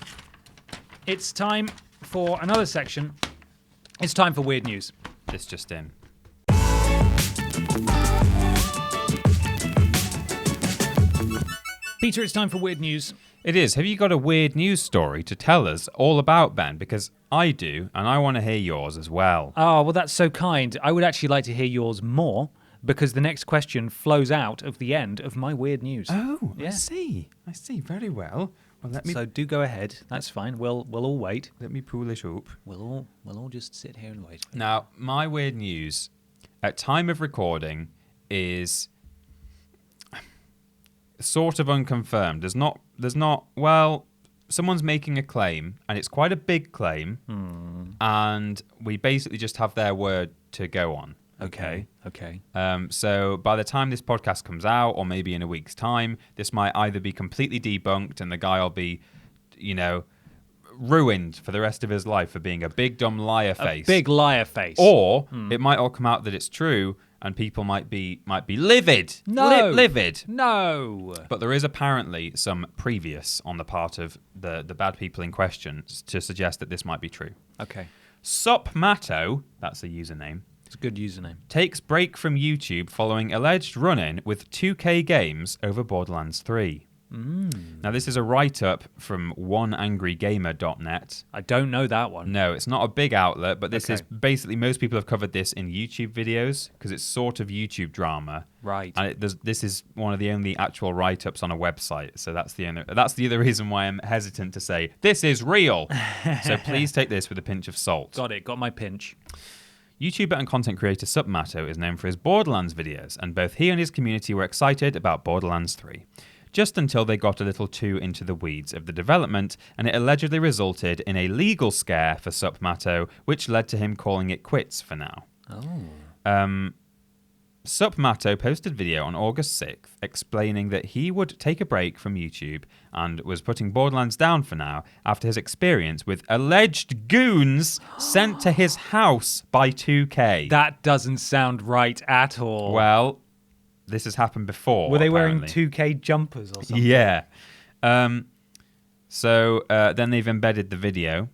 it's time for another section. It's time for weird news.
This just in.
Peter, it's time for weird news.
It is. Have you got a weird news story to tell us all about, Ben? Because I do, and I want to hear yours as well.
Oh, well, that's so kind. I would actually like to hear yours more, because the next question flows out of the end of my weird news.
Oh,
yeah.
I see. Very well. Well,
So do go ahead. That's fine. We'll all wait.
Let me pull it up.
We'll all just sit here and wait.
Now, my weird news at time of recording is sort of unconfirmed. There's not. Well, someone's making a claim, and it's quite a big claim, and we basically just have their word to go on.
Okay.
So by the time this podcast comes out, or maybe in a week's time, this might either be completely debunked and the guy will be, ruined for the rest of his life for being a big dumb liar face.
A big liar face.
Or it might all come out that it's true and people might be livid.
No.
Livid.
No.
But there is apparently some previous on the part of the bad people in question to suggest that this might be true.
Okay.
Supmato, that's a username.
It's a good username.
Takes break from YouTube following alleged run-in with 2K games over Borderlands 3. Now, this is a write-up from oneangrygamer.net.
I don't know that one.
No, it's not a big outlet, but this is basically, most people have covered this in YouTube videos because it's sort of YouTube drama.
Right.
And this is one of the only actual write-ups on a website, so that's the other reason why I'm hesitant to say, this is real. So please take this with a pinch of salt.
Got it. Got my pinch.
YouTuber and content creator Supmato is known for his Borderlands videos, and both he and his community were excited about Borderlands 3. Just until they got a little too into the weeds of the development, and it allegedly resulted in a legal scare for Supmato, which led to him calling it quits for now. Supmato posted video on August 6th explaining that he would take a break from YouTube and was putting Borderlands down for now after his experience with alleged goons sent to his house by 2K.
That doesn't sound right at all.
Well, this has happened before.
Were they
apparently.
wearing 2K jumpers or something?
Yeah. So then they've embedded the video.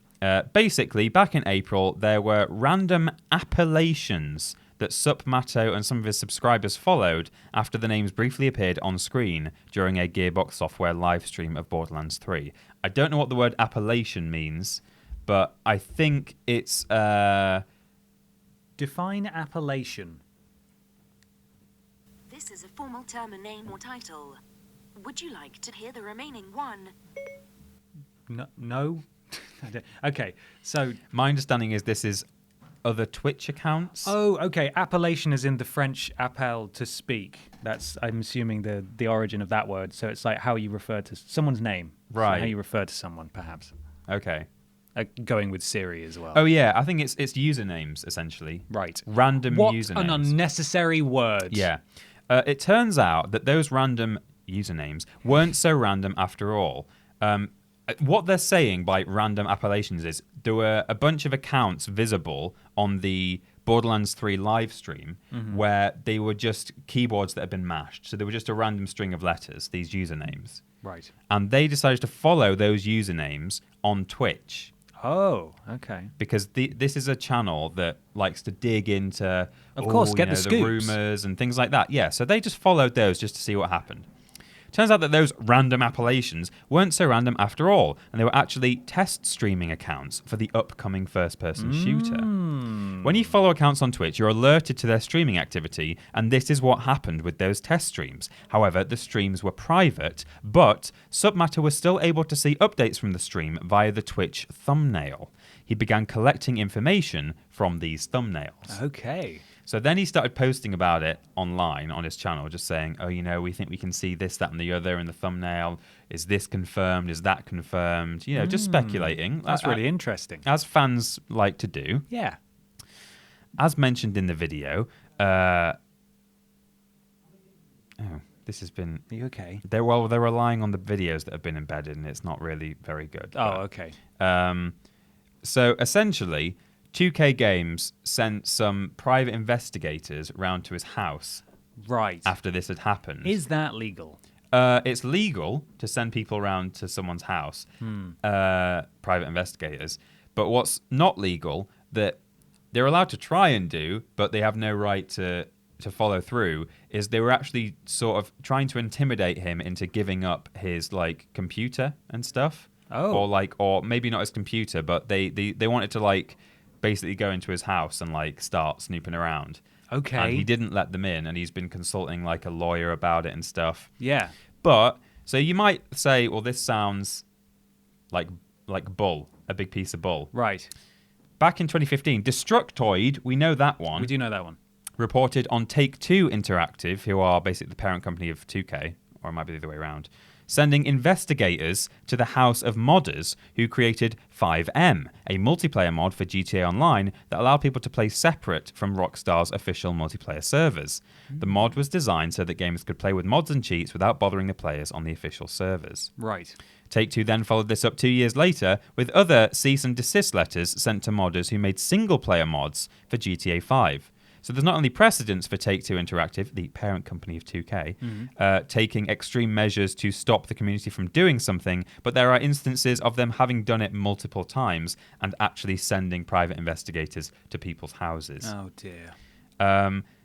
Basically, back in April, there were random appellations that Supmato and some of his subscribers followed after the names briefly appeared on screen during a Gearbox Software live stream of Borderlands 3. I don't know what the word appellation means, but I think it's...
Define appellation.
This is a formal term, a name or title. Would you like to hear the remaining one?
No? Okay, so...
My understanding is this is other Twitch accounts.
Oh, okay. Appellation is in the French appel, to speak. That's, I'm assuming, the origin of that word. So it's like how you refer to someone's name.
Right.
So how you refer to someone, perhaps.
Okay.
Going with Siri as well.
Oh, yeah. I think it's usernames, essentially.
Right.
Random
what
usernames.
What an unnecessary word.
Yeah. It turns out that those random usernames weren't so random after all. What they're saying by random appellations is there were a bunch of accounts visible on the Borderlands 3 live stream where they were just keyboards that had been mashed. So they were just a random string of letters, these usernames.
Right.
And they decided to follow those usernames on Twitch.
Oh, okay.
Because this is a channel that likes to dig into,
of course, get the scoops,
rumors and things like that. Yeah, so they just followed those just to see what happened. Turns out that those random appellations weren't so random after all, and they were actually test streaming accounts for the upcoming first-person shooter. When you follow accounts on Twitch, you're alerted to their streaming activity, and this is what happened with those test streams. However, the streams were private, but Supmato was still able to see updates from the stream via the Twitch thumbnail. He began collecting information from these thumbnails.
Okay.
So then he started posting about it online on his channel, just saying, oh, we think we can see this, that, and the other in the thumbnail. Is this confirmed? Is that confirmed? Just speculating.
That's really interesting.
As fans like to do.
Yeah.
As mentioned in the video, this has been...
Are you okay?
They're relying on the videos that have been embedded, and it's not really very good.
Oh, okay.
So essentially... 2K Games sent some private investigators round to his house.
Right.
After this had happened.
Is that legal?
It's legal to send people around to someone's house, private investigators. But what's not legal, that they're allowed to try and do, but they have no right to follow through, is they were actually sort of trying to intimidate him into giving up his computer and stuff.
Oh.
Or maybe not his computer, but they wanted to basically go into his house and start snooping around.
Okay.
And he didn't let them in, and he's been consulting a lawyer about it and stuff.
Yeah.
But so you might say, well, this sounds like bull, a big piece of bull.
Right.
Back in 2015, Destructoid, we know that one.
We do know that one.
Reported on Take-Two Interactive, who are basically the parent company of 2K, or it might be the other way around, sending investigators to the house of modders who created 5M, a multiplayer mod for GTA Online that allowed people to play separate from Rockstar's official multiplayer servers. The mod was designed so that gamers could play with mods and cheats without bothering the players on the official servers.
Right.
Take-Two then followed this up 2 years later with other cease and desist letters sent to modders who made single-player mods for GTA 5. So there's not only precedence for Take-Two Interactive, the parent company of 2K, taking extreme measures to stop the community from doing something, but there are instances of them having done it multiple times and actually sending private investigators to people's houses.
Oh, dear.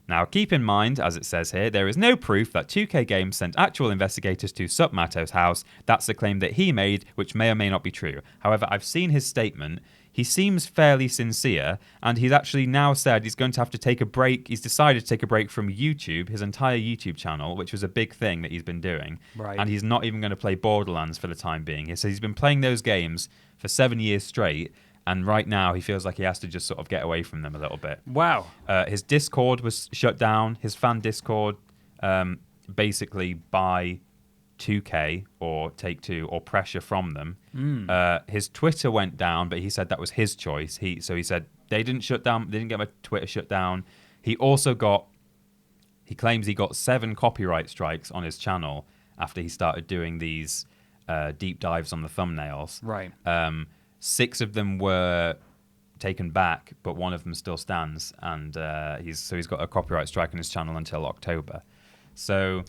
Now, keep in mind, as it says here, there is no proof that 2K Games sent actual investigators to Supmato's house. That's a claim that he made, which may or may not be true. However, I've seen his statement. He seems fairly sincere, and he's actually now said he's going to have to take a break. He's decided to take a break from YouTube, his entire YouTube channel, which was a big thing that he's been doing.
Right.
And he's not even going to play Borderlands for the time being. He says he's been playing those games for 7 years straight, and right now he feels like he has to just sort of get away from them a little bit.
Wow.
His Discord was shut down, his fan Discord, basically by 2K or Take-Two or pressure from them. His Twitter went down, but he said that was his choice. So he said they didn't shut down. They didn't get my Twitter shut down. He also got he claims he got 7 copyright strikes on his channel after he started doing these deep dives on the thumbnails.
Right.
6 of them were taken back, but 1 of them still stands, and he's got a copyright strike on his channel until October. So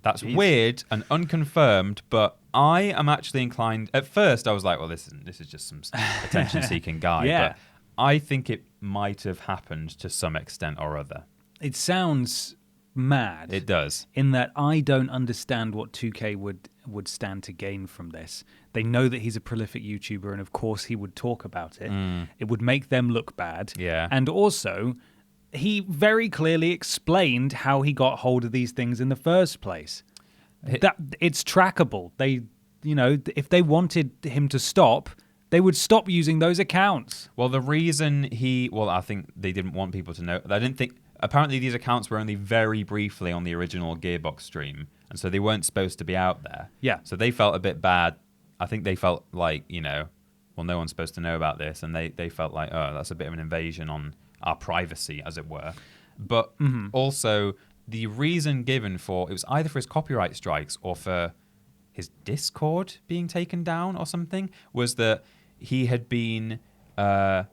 that's weird and unconfirmed, but I am actually inclined. At first, I was like, "Well, this is just some attention-seeking guy."
Yeah.
But I think it might have happened to some extent or other.
It sounds mad.
It does.
In that I don't understand what 2K would stand to gain from this. They know that he's a prolific YouTuber, and of course he would talk about it. It would make them look bad.
Yeah.
And also, he very clearly explained how he got hold of these things in the first place. That it's trackable. They, if they wanted him to stop, they would stop using those accounts.
Well, the reason I think they didn't want people to know. I didn't think. Apparently, these accounts were only very briefly on the original Gearbox stream, and so they weren't supposed to be out there.
Yeah.
So they felt a bit bad. I think they felt like, no one's supposed to know about this, and they felt like, oh, that's a bit of an invasion on our privacy, as it were. But also, the reason given for, it was either for his copyright strikes or for his Discord being taken down or something, was that he had been... there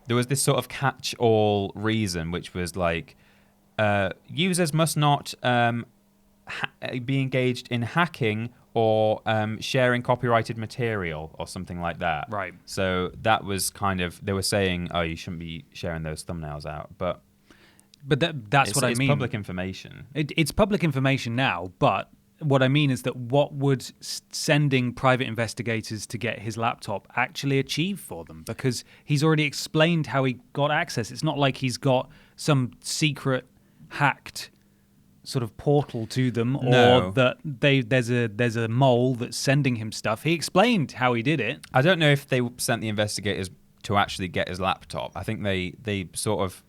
was this sort of catch-all reason, which was like, users must not be engaged in hacking or sharing copyrighted material or something like that.
Right.
So that was kind of, they were saying, oh, you shouldn't be sharing those thumbnails out. But
that's what I mean.
It's public information.
It's public information now, but what I mean is that what would sending private investigators to get his laptop actually achieve for them? Because he's already explained how he got access. It's not like he's got some secret hacked sort of portal to them, or that there's a mole that's sending him stuff. He explained how he did it.
I don't know if they sent the investigators to actually get his laptop. I think they sort of...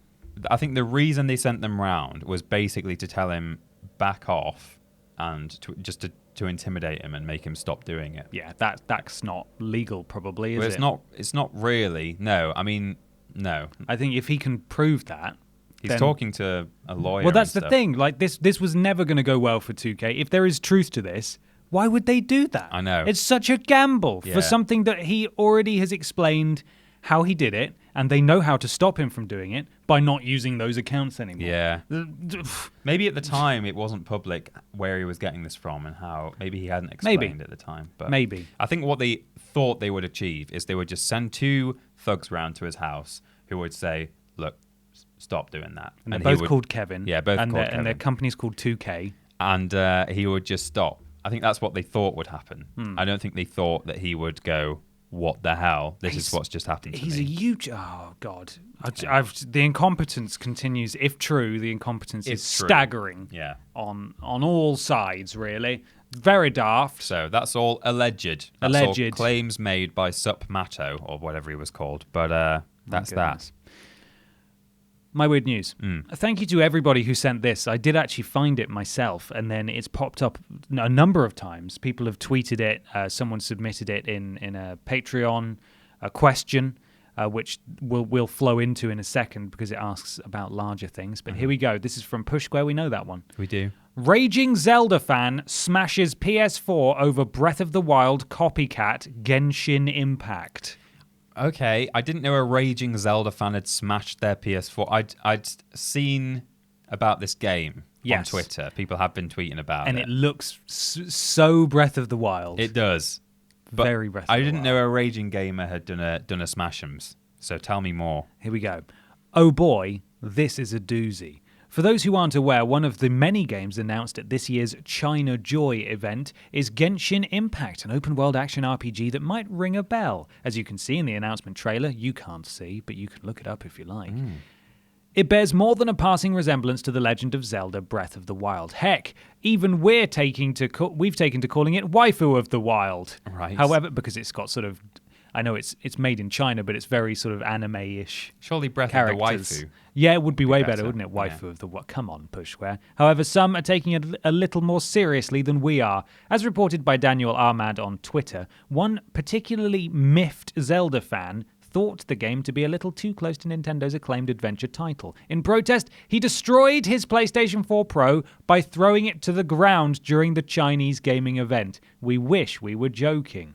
I think the reason they sent them round was basically to tell him back off and to intimidate him and make him stop doing it.
Yeah, that's not legal, probably, is it?
It's not really. No, I mean, no.
I think if he can prove that,
he's talking to a lawyer.
Well, that's
and
the
stuff.
thing. Like this was never going to go well for 2K. If there is truth to this, why would they do that?
I know.
It's such a gamble
Yeah.
for something that he already has explained how he did it, and they know how to stop him from doing it by not using those accounts anymore.
Yeah. Maybe at the time it wasn't public where he was getting this from and how. Maybe he hadn't explained at the time. But
Maybe.
I think what they thought they would achieve is they would just send 2 thugs round to his house who would say, look, stop doing that.
And they're both called Kevin.
Yeah, both called Kevin.
And their company's called 2K.
And he would just stop. I think that's what they thought would happen. I don't think they thought that he would go, what the hell? This is what's just happened to me.
He's a huge... Oh, God. The incompetence continues. If true, the incompetence is
true.
Staggering.
Yeah.
On all sides, really. Very daft.
So that's all alleged. That's
Alleged.
all claims made by Sup Matto, or whatever he was called. But that's that.
My weird news. Thank you to everybody who sent this. I did actually find it myself, and then it's popped up a number of times. People have tweeted it. Someone submitted it in a Patreon question, which we'll flow into in a second because it asks about larger things. But here we go. This is from Push Square. We know that one.
We do.
Raging Zelda fan smashes PS4 over Breath of the Wild copycat Genshin Impact.
Okay, I didn't know a raging Zelda fan had smashed their PS4. I'd seen about this game on Twitter. People have been tweeting about it.
And it looks so Breath of the Wild.
It does. But
Very Breath of the
I didn't
Wild.
know a raging gamer had done a Smash'ems. So tell me more.
Here we go. Oh boy, this is a doozy. For those who aren't aware, one of the many games announced at this year's China Joy event is Genshin Impact, an open-world action RPG that might ring a bell. As you can see in the announcement trailer, you can't see, but you can look it up if you like. It bears more than a passing resemblance to The Legend of Zelda Breath of the Wild. Heck, even we've taken to calling it Waifu of the Wild.
Right.
However, because it's got sort of... I know it's made in China, but it's very sort of anime-ish.
Surely Breath
characters.
of the Waifu.
Yeah, it would be way better,
better,
wouldn't it? Waifu
yeah.
of the what? Come on, Push Square. However, some are taking it a little more seriously than we are. As reported by Daniel Ahmad on Twitter, one particularly miffed Zelda fan thought the game to be a little too close to Nintendo's acclaimed adventure title. In protest, he destroyed his PlayStation 4 Pro by throwing it to the ground during the Chinese gaming event. We wish we were joking.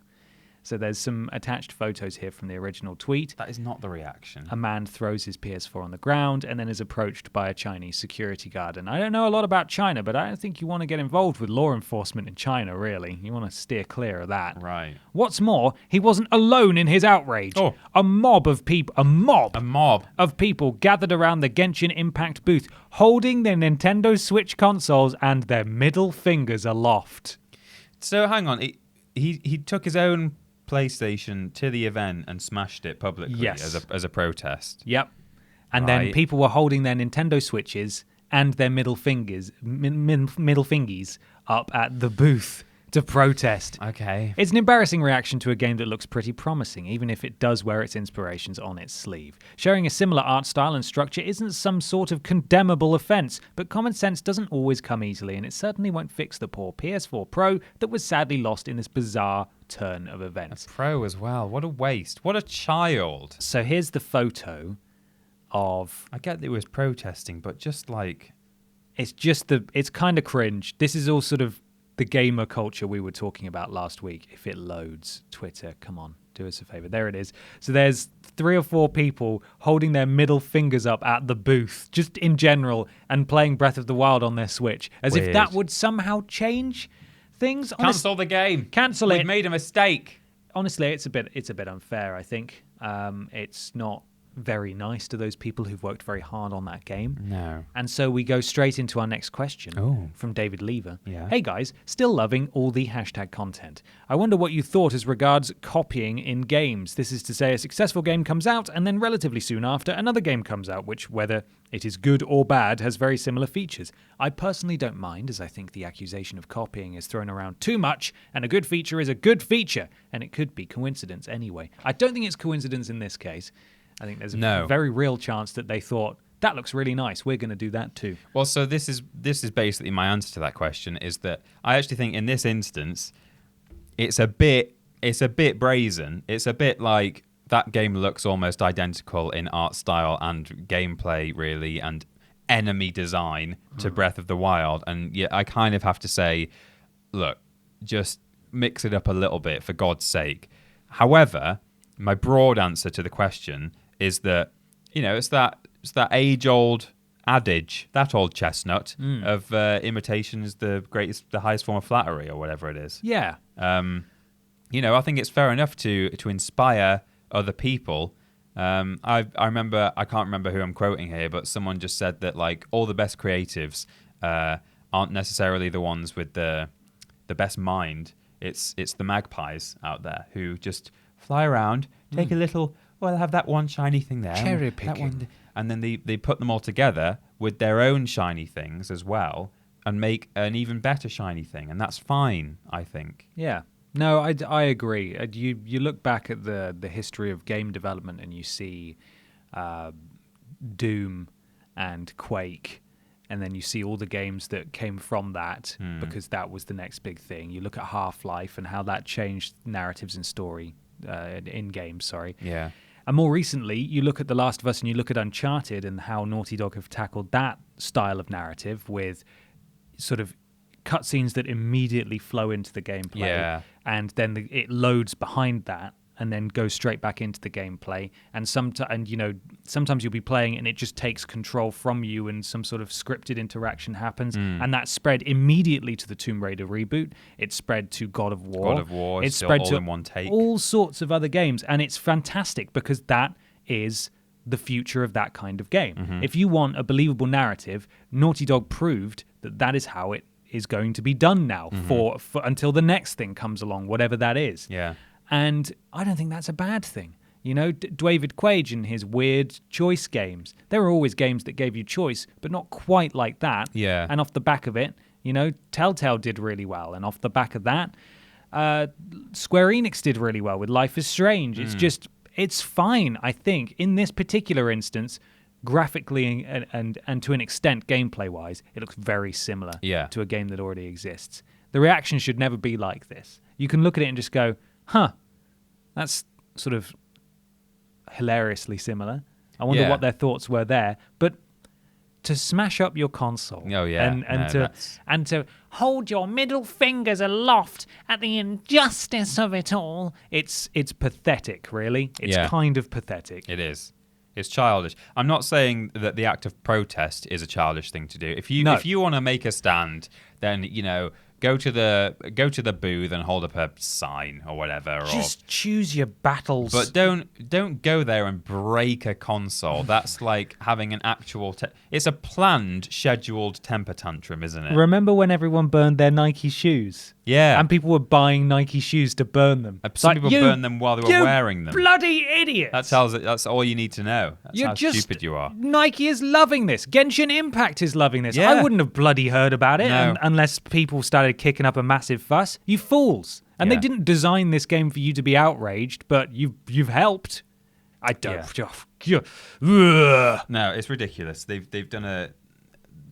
So there's some attached photos here from the original tweet.
That is not the reaction.
A man throws his PS4 on the ground and then is approached by a Chinese security guard. And I don't know a lot about China, but I don't think you want to get involved with law enforcement in China, really. You want to steer clear of that.
Right.
What's more, he wasn't alone in his outrage.
Oh.
A mob of people
of
people gathered around the Genshin Impact booth, holding their Nintendo Switch consoles and their middle fingers aloft.
So hang on, he took his own PlayStation to the event and smashed it publicly as a protest.
Yep. And then people were holding their Nintendo Switches and their middle fingies up at the booth to protest.
Okay.
It's an embarrassing reaction to a game that looks pretty promising, even if it does wear its inspirations on its sleeve. Sharing a similar art style and structure isn't some sort of condemnable offense, but common sense doesn't always come easily, and it certainly won't fix the poor PS4 Pro that was sadly lost in this bizarre turn of events.
A Pro as well. What a waste. What a child.
So here's the photo of...
I get that it was protesting, but just like...
It's kind of cringe. This is all sort of the gamer culture we were talking about last week. If it loads, Twitter, come on, do us a favor. There it is. So there's 3 or 4 people holding their middle fingers up at the booth, just in general, and playing Breath of the Wild on their Switch, as if that would somehow change things.
Cancel the game.
Cancel it.
We've made a mistake.
Honestly, it's a bit unfair, I think. It's not very nice to those people who've worked very hard on that game.
No.
And so we go straight into our next question from David Lever.
Yeah.
Hey guys, still loving all the hashtag content. I wonder what you thought as regards copying in games. This is to say a successful game comes out and then relatively soon after another game comes out, which whether it is good or bad has very similar features. I personally don't mind, as I think the accusation of copying is thrown around too much, and a good feature is a good feature, and it could be coincidence anyway. I don't think it's coincidence in this case. I think there's a very real chance that they thought, that looks really nice, we're going to do that too.
Well, so this is basically my answer to that question, is that I actually think in this instance, it's a bit brazen. It's a bit like that game looks almost identical in art style and gameplay, really, and enemy design to Breath of the Wild. And yeah, I kind of have to say, look, just mix it up a little bit, for God's sake. However, my broad answer to the question is that, it's that age-old adage, that old chestnut of imitation is the highest form of flattery, or whatever it is.
Yeah.
I think it's fair enough to inspire other people. I remember, I can't remember who I'm quoting here, but someone just said that like all the best creatives aren't necessarily the ones with the best mind. It's the magpies out there who just fly around, take a little, have that one shiny thing there.
Cherry picking.
And then they put them all together with their own shiny things as well and make an even better shiny thing. And that's fine, I think.
Yeah. No, I agree. You look back at the history of game development and you see Doom and Quake, and then you see all the games that came from that because that was the next big thing. You look at Half-Life and how that changed narratives and story in games, sorry.
Yeah.
And more recently, you look at The Last of Us and you look at Uncharted and how Naughty Dog have tackled that style of narrative with sort of cutscenes that immediately flow into the gameplay, and then it loads behind that and then goes straight back into the gameplay. And sometimes you'll be playing and it just takes control from you and some sort of scripted interaction happens, and that spread immediately to the Tomb Raider reboot. It spread to God of War.
God of War.
It
still
spread
all
to
in one take.
All sorts of other games, and it's fantastic because that is the future of that kind of game. If you want a believable narrative, Naughty Dog proved that is how it is going to be done now for until the next thing comes along, whatever that is.
Yeah.
And I don't think that's a bad thing. David Quage and his weird choice games. There were always games that gave you choice, but not quite like that.
Yeah.
And off the back of it, Telltale did really well. And off the back of that, Square Enix did really well with Life is Strange. It's fine, I think. In this particular instance, graphically and to an extent gameplay-wise, it looks very similar to a game that already exists. The reaction should never be like this. You can look at it and just go, that's sort of hilariously similar. I wonder what their thoughts were there. But to smash up your console, and to hold your middle fingers aloft at the injustice of it all, it's pathetic, really. It's kind of pathetic.
It is. It's childish. I'm not saying that the act of protest is a childish thing to do. If you want to make a stand, then go to the booth and hold up a sign or whatever.
Just choose your battles.
But don't go there and break a console. That's like having an actual... it's a planned, scheduled temper tantrum, isn't it?
Remember when everyone burned their Nike shoes?
Yeah.
And people were buying Nike shoes to burn them.
Some people burned them while they were wearing them.
Bloody idiots!
That's all you need to know. That's how stupid you are.
Nike is loving this. Genshin Impact is loving this.
Yeah.
I wouldn't have bloody heard about it unless people started kicking up a massive fuss. You fools. And they didn't design this game for you to be outraged, but you've helped. I don't...
No, it's ridiculous. They've done a...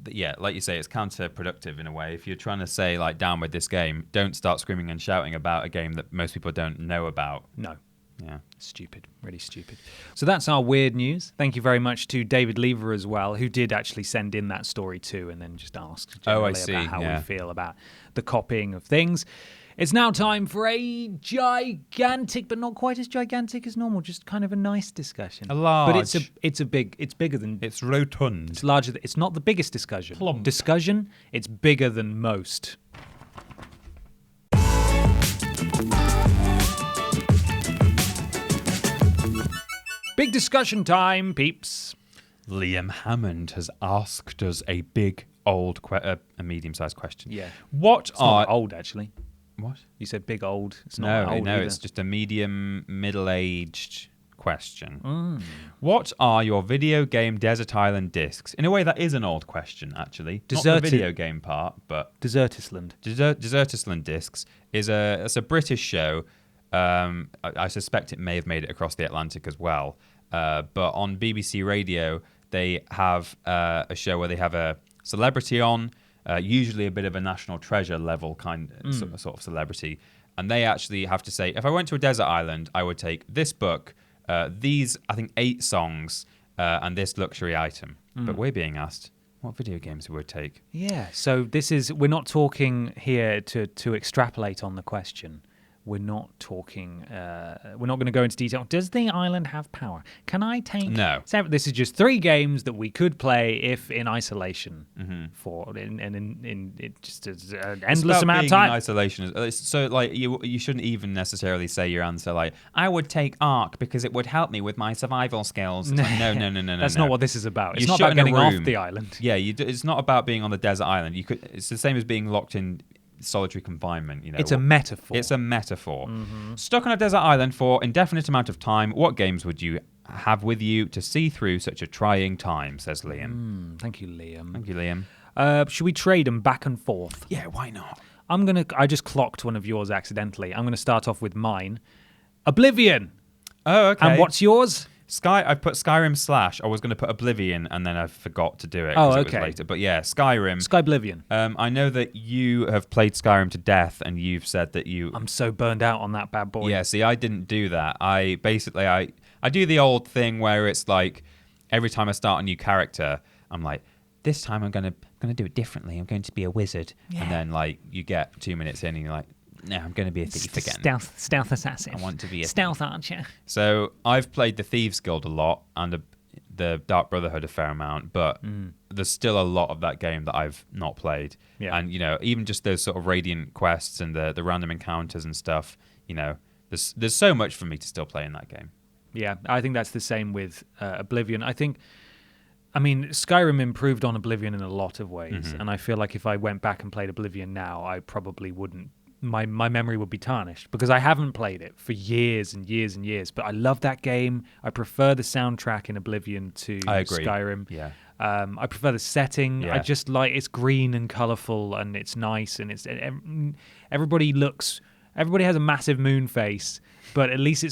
Yeah, like you say, it's counterproductive in a way. If you're trying to say, like, down with this game, don't start screaming and shouting about a game that most people don't know about.
No.
Yeah.
Stupid. Really stupid. So that's our weird news. Thank you very much to David Lever as well, who did actually send in that story too and then just asked generally about how we feel about the copying of things. It's now time for a gigantic, but not quite as gigantic as normal, just kind of a nice discussion.
A large.
But it's bigger than...
It's rotund.
It's larger. It's not the biggest discussion.
Plump.
Discussion, it's bigger than most. Big discussion time, peeps.
Liam Hammond has asked us a big, old, a medium-sized question.
Yeah.
What
it's
are...
not old, actually.
What?
You said big, old. It's not old either.
It's just a medium, middle-aged question. What are your video game Desert Island discs? In a way, that is an old question, actually. Not the video game part, but...
Desertisland.
Desertisland discs is it's a British show. I suspect it may have made it across the Atlantic as well. But on BBC Radio, they have a show where they have a celebrity on, usually a bit of a national treasure level sort of celebrity. And they actually have to say, if I went to a desert island, I would take this book, these, I think, 8 songs, and this luxury item. But we're being asked what video games we would take.
Yeah, so we're not talking here to extrapolate on the question. We're not talking... we're not going to go into detail. Does the island have power? Can I take...
No.
This is just 3 games that we could play if in isolation in just an endless amount of time.
In isolation. So, like, you shouldn't even necessarily say your answer, like, I would take Ark because it would help me with my survival skills. Like, no.
That's not what this is about. It's
You're
not about getting off the island.
Yeah, it's not about being on the desert island. It's the same as being locked in solitary confinement.
It's a metaphor.
It's a metaphor. Stuck on a desert island for indefinite amount of time, what games would you have with you to see through such a trying time, says Liam.
Thank you, Liam.
Thank you, Liam.
Should we trade them back and forth?
Yeah, why not?
I just clocked one of yours accidentally. I'm going to start off with mine. Oblivion.
Oh, okay.
And what's yours?
I put Skyrim / I was going to put Oblivion and then I forgot to do it
because
it was later. But yeah, Skyrim.
Skyblivion.
I know that you have played Skyrim to death and you've said that
I'm so burned out on that bad boy.
Yeah, see, I didn't do that. I do the old thing where it's like every time I start a new character, I'm like, this time I'm going to do it differently. I'm going to be a wizard. Yeah. And then like you get 2 minutes in and you're like, no, I'm going to be a thief again.
Stealth assassin.
I want to be a
stealth archer.
So I've played the Thieves Guild a lot and the Dark Brotherhood a fair amount, but there's still a lot of that game that I've not played. Yeah. And, even just those sort of Radiant quests and the random encounters and stuff, there's so much for me to still play in that game.
Yeah, I think that's the same with Oblivion. Skyrim improved on Oblivion in a lot of ways, and I feel like if I went back and played Oblivion now, I probably wouldn't. My memory would be tarnished because I haven't played it for years and years and years. But I love that game. I prefer the soundtrack in Oblivion to Skyrim.
Yeah.
I prefer the setting.
Yeah.
I just like it's green and colourful and it's nice and everybody has a massive moon face, but at least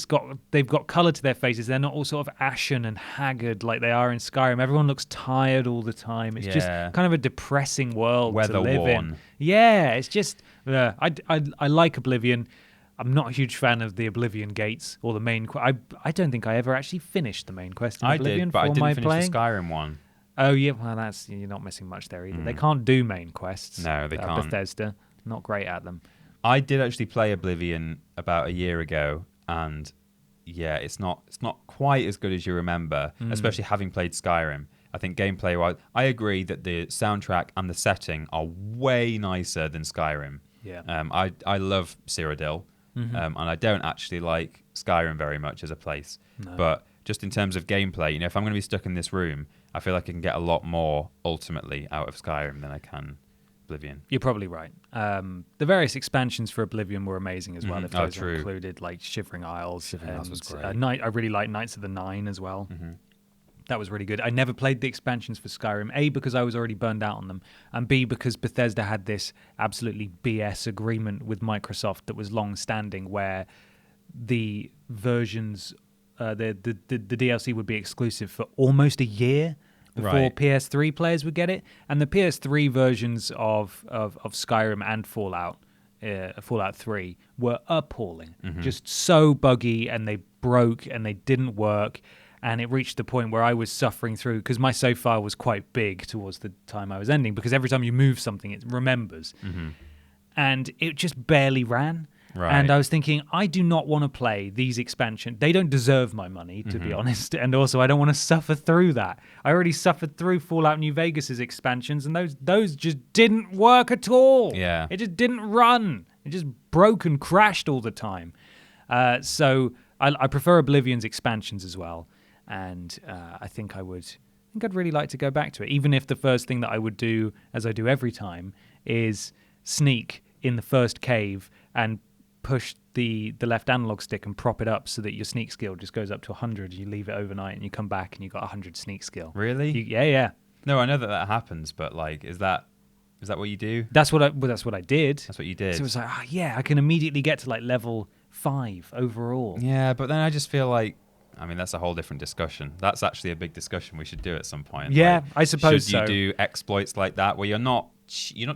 they've got colour to their faces. They're not all sort of ashen and haggard like they are in Skyrim. Everyone looks tired all the time. It's just kind of a depressing world to live in. Yeah, it's just I like Oblivion. I'm not a huge fan of the Oblivion gates or the main quest. I don't think I ever actually finished the main quest in
I
Oblivion
did, but I
for
didn't
my
finish
playing.
the Skyrim one.
Oh, yeah, well, you're not missing much there either. They can't do main quests.
No, they can't.
Bethesda, not great at them.
I did actually play Oblivion about a year ago, and yeah, it's not quite as good as you remember, especially having played Skyrim. I think gameplay-wise, I agree that the soundtrack and the setting are way nicer than Skyrim.
Yeah.
I love Cyrodiil, and I don't actually like Skyrim very much as a place.
No.
But just in terms of gameplay, if I'm going to be stuck in this room, I feel like I can get a lot more ultimately out of Skyrim than I can Oblivion.
You're probably right. The various expansions for Oblivion were amazing as well. If those are
true.
included, like Shivering Isles.
Shivering Isles was great.
I really like Knights of the Nine as well. That was really good. I never played the expansions for Skyrim, A, because I was already burned out on them, and B, because Bethesda had this absolutely BS agreement with Microsoft that was long-standing, where the versions, the DLC would be exclusive for almost a year before
Right.
PS3 players would get it. And the PS3 versions of Skyrim and Fallout 3 were appalling. Just so buggy, and they broke, and they didn't work. And it reached the point where I was suffering through, because my save file was quite big towards the time I was ending, because every time you move something, it remembers. And it just barely ran.
Right.
And I was thinking, I do not want to play these expansions. They don't deserve my money, to be honest. And also, I don't want to suffer through that. I already suffered through Fallout New Vegas's expansions, and those just didn't work at all.
Yeah.
It just didn't run. It just broke and crashed all the time. So I prefer Oblivion's expansions as well. And I think I'd really like to go back to it, even if the first thing that I would do, as I do every time, is sneak in the first cave and push the left analog stick and prop it up so that your sneak skill just goes up to 100. You leave it overnight and you come back and you've got 100 sneak skill.
Really?
Yeah.
No, I know that happens, but like, is that what you do?
That's what I did.
That's what you did.
So it was like, I can immediately get to like level 5 overall.
Yeah, but then I just feel like, I mean, that's a whole different discussion. That's actually a big discussion we should do at some point.
Yeah,
like,
I suppose so.
Should you do exploits like that where you're not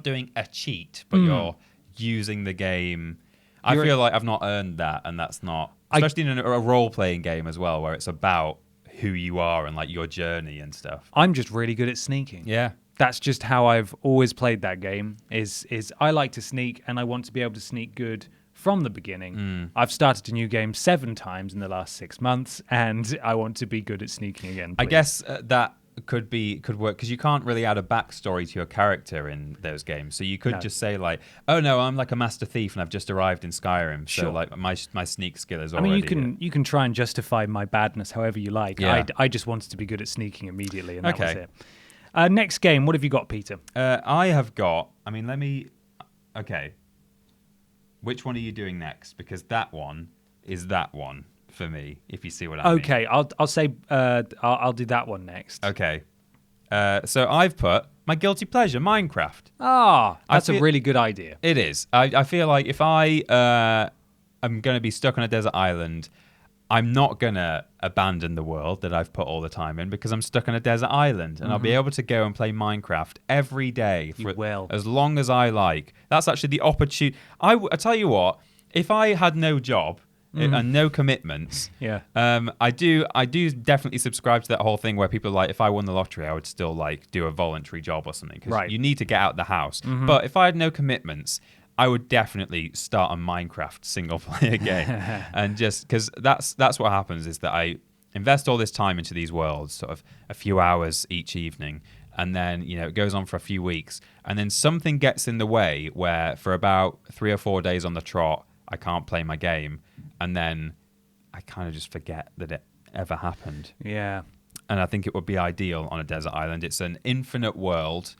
doing a cheat, but you're using the game? I feel like I've not earned that, and that's not, especially in a role-playing game as well, where it's about who you are and like your journey and stuff.
I'm just really good at sneaking.
Yeah.
That's just how I've always played that game. Is I like to sneak, and I want to be able to sneak good from the beginning. I've started a new game 7 times in the last 6 months, and I want to be good at sneaking again.
I guess that could work, because you can't really add a backstory to your character in those games. So you could just say like, oh no, I'm like a master thief and I've just arrived in Skyrim.
Sure.
So like my sneak skill is
I
already...
mean, you can try and justify my badness however you like.
Yeah.
I just wanted to be good at sneaking immediately, and that was
Okay.
it. Next game, what have you got, Peter?
I have got... I mean, okay. Which one are you doing next? Because that one is that one for me, if you see what I mean.
Okay, I'll say I'll do that one next.
Okay. So I've put my guilty pleasure, Minecraft.
That's a really good idea.
It is. I feel like if I am going to be stuck on a desert island, I'm not going to abandon the world that I've put all the time in, because I'm stuck on a desert island, and I'll be able to go and play Minecraft every day for as long as I like. That's actually the opportunity. I tell you what, if I had no job and no commitments, I do definitely subscribe to that whole thing where people are like, if I won the lottery, I would still like do a voluntary job or something, because you need to get out the house. But if I had no commitments, I would definitely start a Minecraft single player game. And just because that's what happens, is that I invest all this time into these worlds, sort of a few hours each evening, and then it goes on for a few weeks, and then something gets in the way where for about 3 or 4 days on the trot I can't play my game, and then I kind of just forget that it ever happened.
Yeah.
And I think it would be ideal on a desert island. It's an infinite world.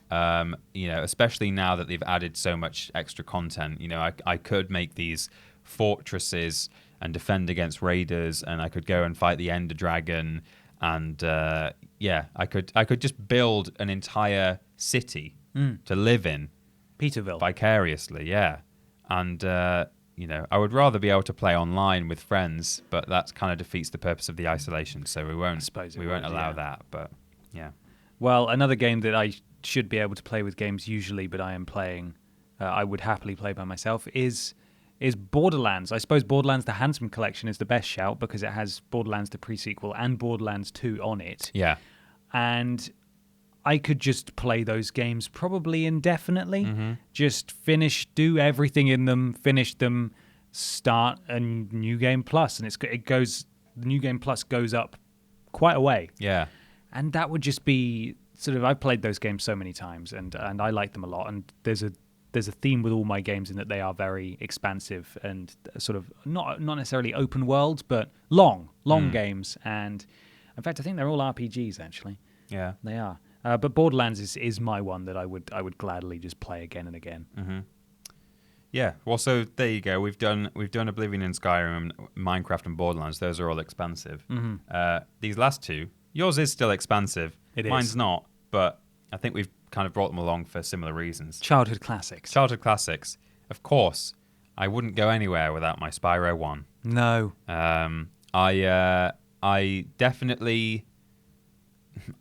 Especially now that they've added so much extra content, I could make these fortresses and defend against raiders, and I could go and fight the Ender Dragon, and I could just build an entire city to live in,
Peterville,
vicariously, and I would rather be able to play online with friends, but that kind of defeats the purpose of the isolation, so we won't allow that. But yeah.
Well, another game that I should be able to play with games usually, but I am playing, I would happily play by myself, is is Borderlands. I suppose Borderlands the Handsome Collection is the best shout because it has Borderlands the pre-sequel and Borderlands 2 on it.
Yeah.
And I could just play those games probably indefinitely. Just do everything in them, finish them, start a new game plus, and the new game plus goes up quite a way.
Yeah.
And that would just be sort of, I've played those games so many times and I like them a lot, and there's a theme with all my games in that they are very expansive and sort of not necessarily open world, but long games. And in fact, I think they're all RPGs actually.
Yeah.
They are. But Borderlands is my one that I would gladly just play again and again.
Mm-hmm. Yeah. Well, so there you go. We've done Oblivion and Skyrim, Minecraft and Borderlands. Those are all expansive. These last two, yours is still expansive. Mine's not, but I think we've kind of brought them along for similar reasons.
Childhood classics.
Of course, I wouldn't go anywhere without my Spyro 1.
No.
I definitely...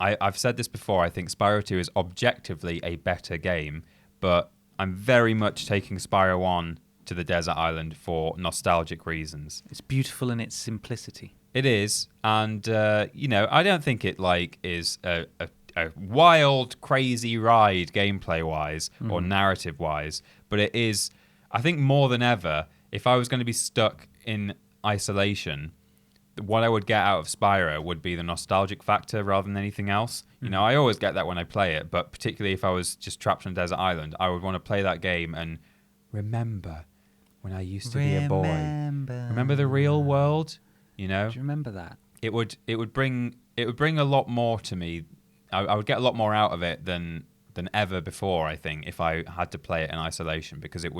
I've said this before, I think Spyro 2 is objectively a better game, but I'm very much taking Spyro 1 to the desert island for nostalgic reasons.
It's beautiful in its simplicity.
It is, and I don't think it is a wild, crazy ride gameplay-wise or narrative-wise, but it is, I think more than ever, if I was going to be stuck in isolation, what I would get out of Spyro would be the nostalgic factor rather than anything else. I always get that when I play it, but particularly if I was just trapped on a desert island, I would want to play that game and remember when I used to be a boy. Remember the real world?
Do you remember that?
It would bring a lot more to me. I would get a lot more out of it than ever before, I think, if I had to play it in isolation, because it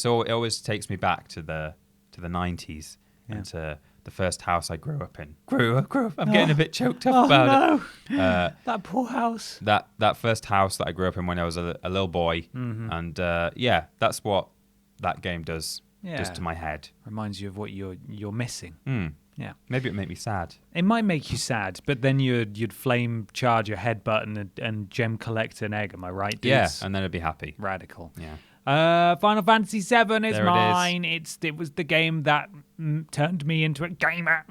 always takes me back to the 90s and to the first house I grew up in. Grew up. I'm getting a bit choked up about it.
That poor house.
That first house that I grew up in when I was a little boy. And that's what that game does to my head.
Reminds you of what you're missing. Yeah.
Maybe it made me sad.
It might make you sad, but then you'd flame charge your head button and gem collect an egg. Am I right, dudes?
Yeah, and then I'd be happy.
Radical.
Yeah.
Final Fantasy VII is
there
mine. It was the game that turned me into a gamer.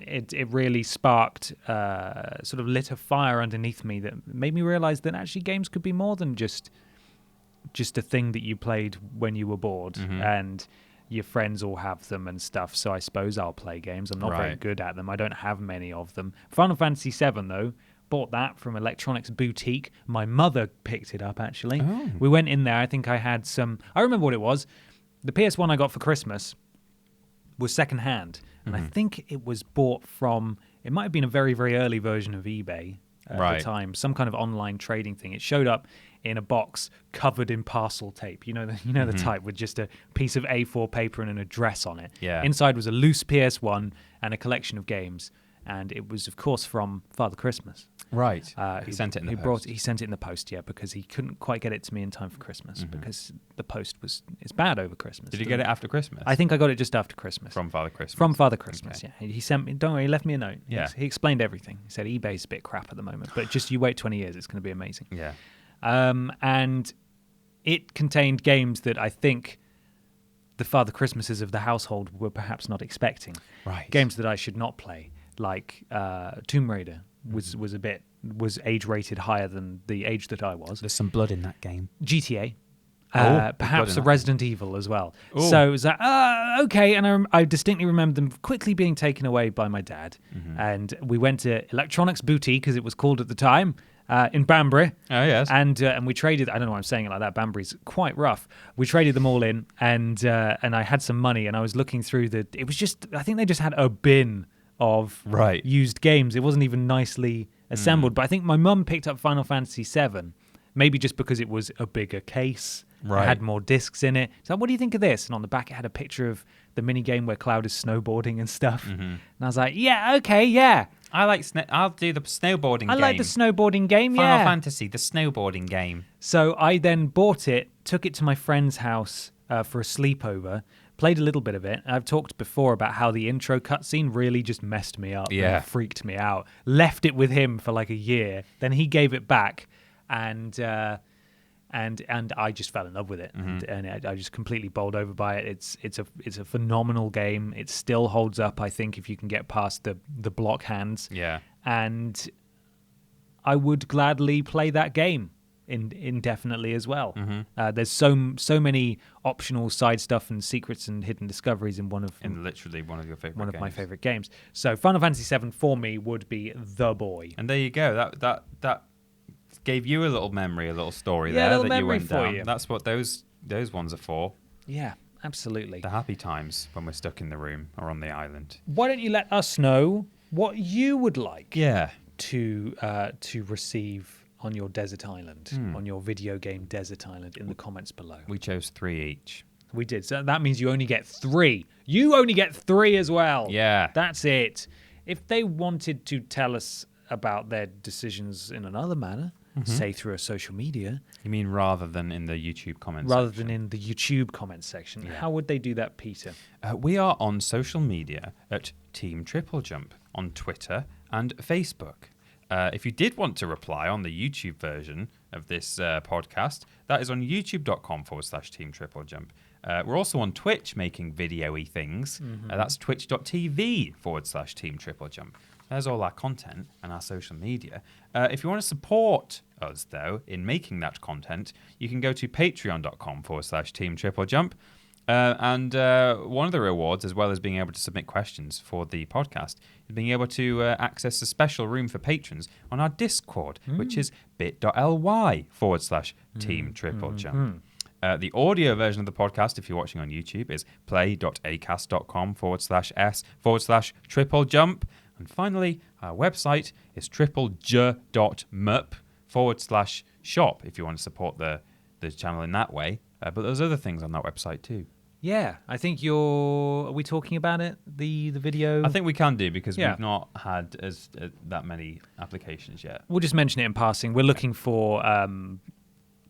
It really sparked, sort of lit a fire underneath me that made me realize that actually games could be more than just a thing that you played when you were bored, and your friends all have them and stuff. So I suppose I'll play games. I'm not very good at them. I don't have many of them. Final Fantasy VII though. Bought that from Electronics Boutique. My mother picked it up, actually. Oh. We went in there. I think I had some... I remember what it was. The PS1 I got for Christmas was secondhand. And I think it was bought from... It might have been a very, very early version of eBay at the time. Some kind of online trading thing. It showed up in a box covered in parcel tape. You know the type with just a piece of A4 paper and an address on it.
Yeah.
Inside was a loose PS1 and a collection of games. And it was, of course, from Father Christmas.
Right. He sent it in the post.
He sent it in the post, yeah, because he couldn't quite get it to me in time for Christmas because the post it's bad over Christmas.
Did you get it after Christmas?
I think I got it just after Christmas.
From Father Christmas?
From Father Christmas, yeah. He sent me, don't worry, he left me a note.
Yeah.
He explained everything. He said eBay's a bit crap at the moment, but just you wait 20 years, it's going to be amazing.
Yeah.
And it contained games that I think the Father Christmases of the household were perhaps not expecting.
Right.
Games that I should not play. Like Tomb Raider was age rated higher than the age that I was.
There's some blood in that game.
GTA, perhaps a Resident Evil as well. Ooh. So it was like, okay, and I distinctly remember them quickly being taken away by my dad, and we went to Electronics Boutique, as it was called at the time, in Banbury.
Oh yes,
and we traded. I don't know why I'm saying it like that. Banbury's quite rough. We traded them all in, and I had some money, and I was looking through it was just, I think they just had a bin of used games. It wasn't even nicely assembled. But I think my mum picked up Final Fantasy VII, maybe just because it was a bigger case. It had more discs in it. So what do you think of this? And on the back it had a picture of the mini game where Cloud is snowboarding and stuff. And I was like, yeah, okay, yeah.
I'll do the snowboarding game.
I like the snowboarding game,
Final Fantasy, the snowboarding game.
So I then bought it, took it to my friend's house for a sleepover, played a little bit of it. I've talked before about how the intro cutscene really just messed me up and freaked me out. Left it with him for like a year. Then he gave it back, and And I just fell in love with it, and I just completely bowled over by it. It's a phenomenal game. It still holds up, I think, if you can get past the block hands.
Yeah.
And I would gladly play that game indefinitely as well. There's so many optional side stuff and secrets and hidden discoveries in
literally one of your favorite games.
My favorite games. So Final Fantasy VII for me would be the boy.
And there you go. That gave you a little memory, a little story
Yeah, a
there
little
that you
memory
went
for
down.
you.
That's what those ones are for.
Yeah, absolutely.
The happy times when we're stuck in the room or on the island.
Why don't you let us know what you would like to receive on your desert island, on your video game desert island, in the comments below.
We chose 3 each.
We did. So that means you only get 3. You only get 3 as well.
Yeah.
That's it. If they wanted to tell us about their decisions in another manner, say through a social media.
You mean rather than in the YouTube comments
Rather
section?
than in the YouTube comments section.
Yeah.
How would they do that, Peter?
We are on social media at Team TripleJump on Twitter and Facebook. If you did want to reply on the YouTube version of this podcast, that is on youtube.com/Team TripleJump. We're also on Twitch making video-y things. That's twitch.tv/Team TripleJump. There's all our content and our social media. If you want to support us, though, in making that content, you can go to patreon.com/Team TripleJump. And one of the rewards, as well as being able to submit questions for the podcast, is being able to access a special room for patrons on our Discord, which is bit.ly/Team TripleJump. The audio version of the podcast, if you're watching on YouTube, is play.acast.com/s/TripleJump. And finally, our website is triplej.mup/shop if you want to support the channel in that way. But there's other things on that website too.
Yeah, I think are we talking about it? The video?
I think we can do because we've not had that many applications yet.
We'll just mention it in passing. We're looking for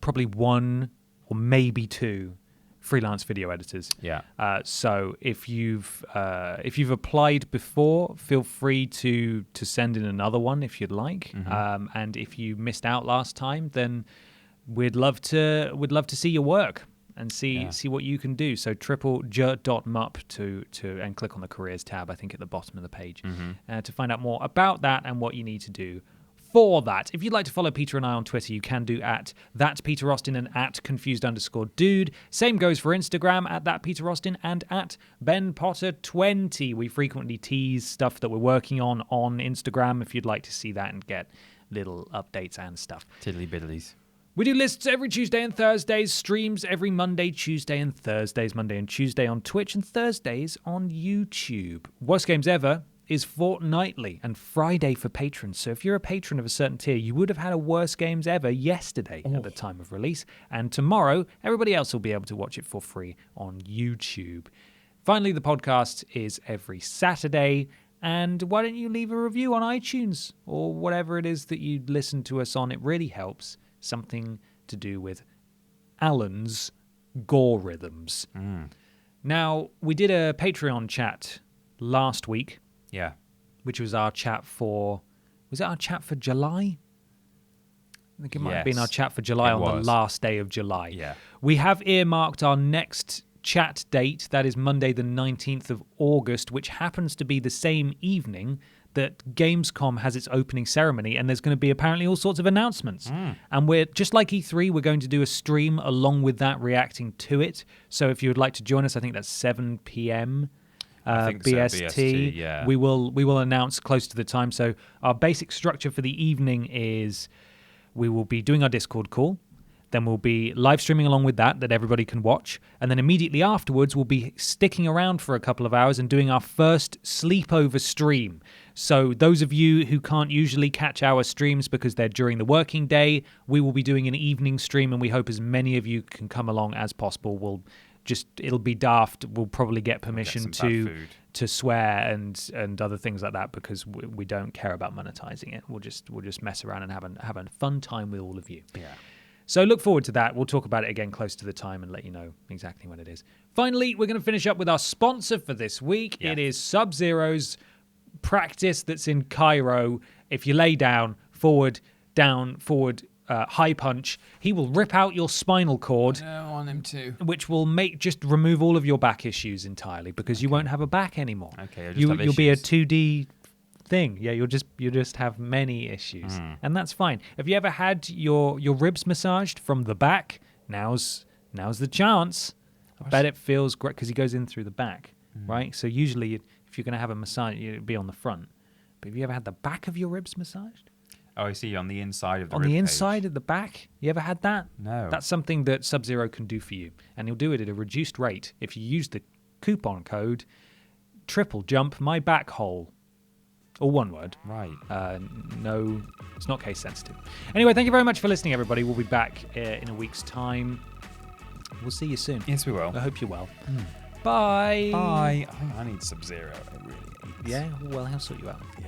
probably 1 or maybe 2 freelance video editors.
Yeah.
So if you've applied before, feel free to send in another one if you'd like. And if you missed out last time, then we'd love to see your work and see what you can do. So triplej.mup to and click on the careers tab, I think at the bottom of the page, to find out more about that and what you need to do for that. If you'd like to follow Peter and I on Twitter, you can do at @PeterAustin and @confused_dude. Same goes for Instagram at @PeterAustin and at BenPotter20. We frequently tease stuff that we're working on Instagram if you'd like to see that and get little updates and stuff.
Tiddly biddlies.
We do lists every Tuesday and Thursdays, streams every Monday, Tuesday and Thursdays, Monday and Tuesday on Twitch and Thursdays on YouTube. Worst Games Ever is fortnightly and Friday for patrons. So if you're a patron of a certain tier, you would have had a Worst Games Ever yesterday at the time of release. And tomorrow, everybody else will be able to watch it for free on YouTube. Finally, the podcast is every Saturday. And why don't you leave a review on iTunes or whatever it is that you listen to us on? It really helps. Something to do with Alan's gore rhythms. Now, we did a Patreon chat last week.
Yeah.
Which was our chat for... Was it our chat for July? I think it might have been our chat for July on the last day of July.
Yeah.
We have earmarked our next chat date. That is Monday the 19th of August, which happens to be the same evening that Gamescom has its opening ceremony, and there's going to be apparently all sorts of announcements. And we're, just like E3, we're going to do a stream along with that, reacting to it. So if you would like to join us, I think that's 7 p.m. BST.
Yeah.
We will announce close to the time. So our basic structure for the evening is we will be doing our Discord call. Then we'll be live streaming along with that everybody can watch. And then immediately afterwards, we'll be sticking around for a couple of hours and doing our first sleepover stream. So those of you who can't usually catch our streams because they're during the working day, we will be doing an evening stream, and we hope as many of you can come along as possible. It'll be daft. We'll probably get permission to swear and other things like that because we don't care about monetizing it. We'll just mess around and have a fun time with all of you.
Yeah.
So look forward to that. We'll talk about it again close to the time and let you know exactly when it is. Finally, we're going to finish up with our sponsor for this week.
Yeah.
It is Sub-Zero's practice that's in Cairo. If you lay down, forward, high punch, he will rip out your spinal cord.
I don't want him to.
Which will just remove all of your back issues entirely because you won't have a back anymore.
Okay,
you'll be a 2D thing. Yeah, you'll just have many issues, and that's fine. Have you ever had your ribs massaged from the back? Now's the chance. I bet it feels great because he goes in through the back, right? So usually, if you're going to have a massage, it'd be on the front. But have you ever had the back of your ribs massaged?
Oh, I see. On the inside of the
On
rib
the
cage.
inside of the back? You ever had that?
No.
That's something that Sub-Zero can do for you. And he'll do it at a reduced rate if you use the coupon code TripleJump my back hole. All one word.
Right.
No, it's not case sensitive. Anyway, thank you very much for listening, everybody. We'll be back in a week's time. We'll see you soon.
Yes, we will.
I hope you're well. Bye.
Bye. I need Sub-Zero. I really need
Yeah, well, he'll sort you out.
Yeah.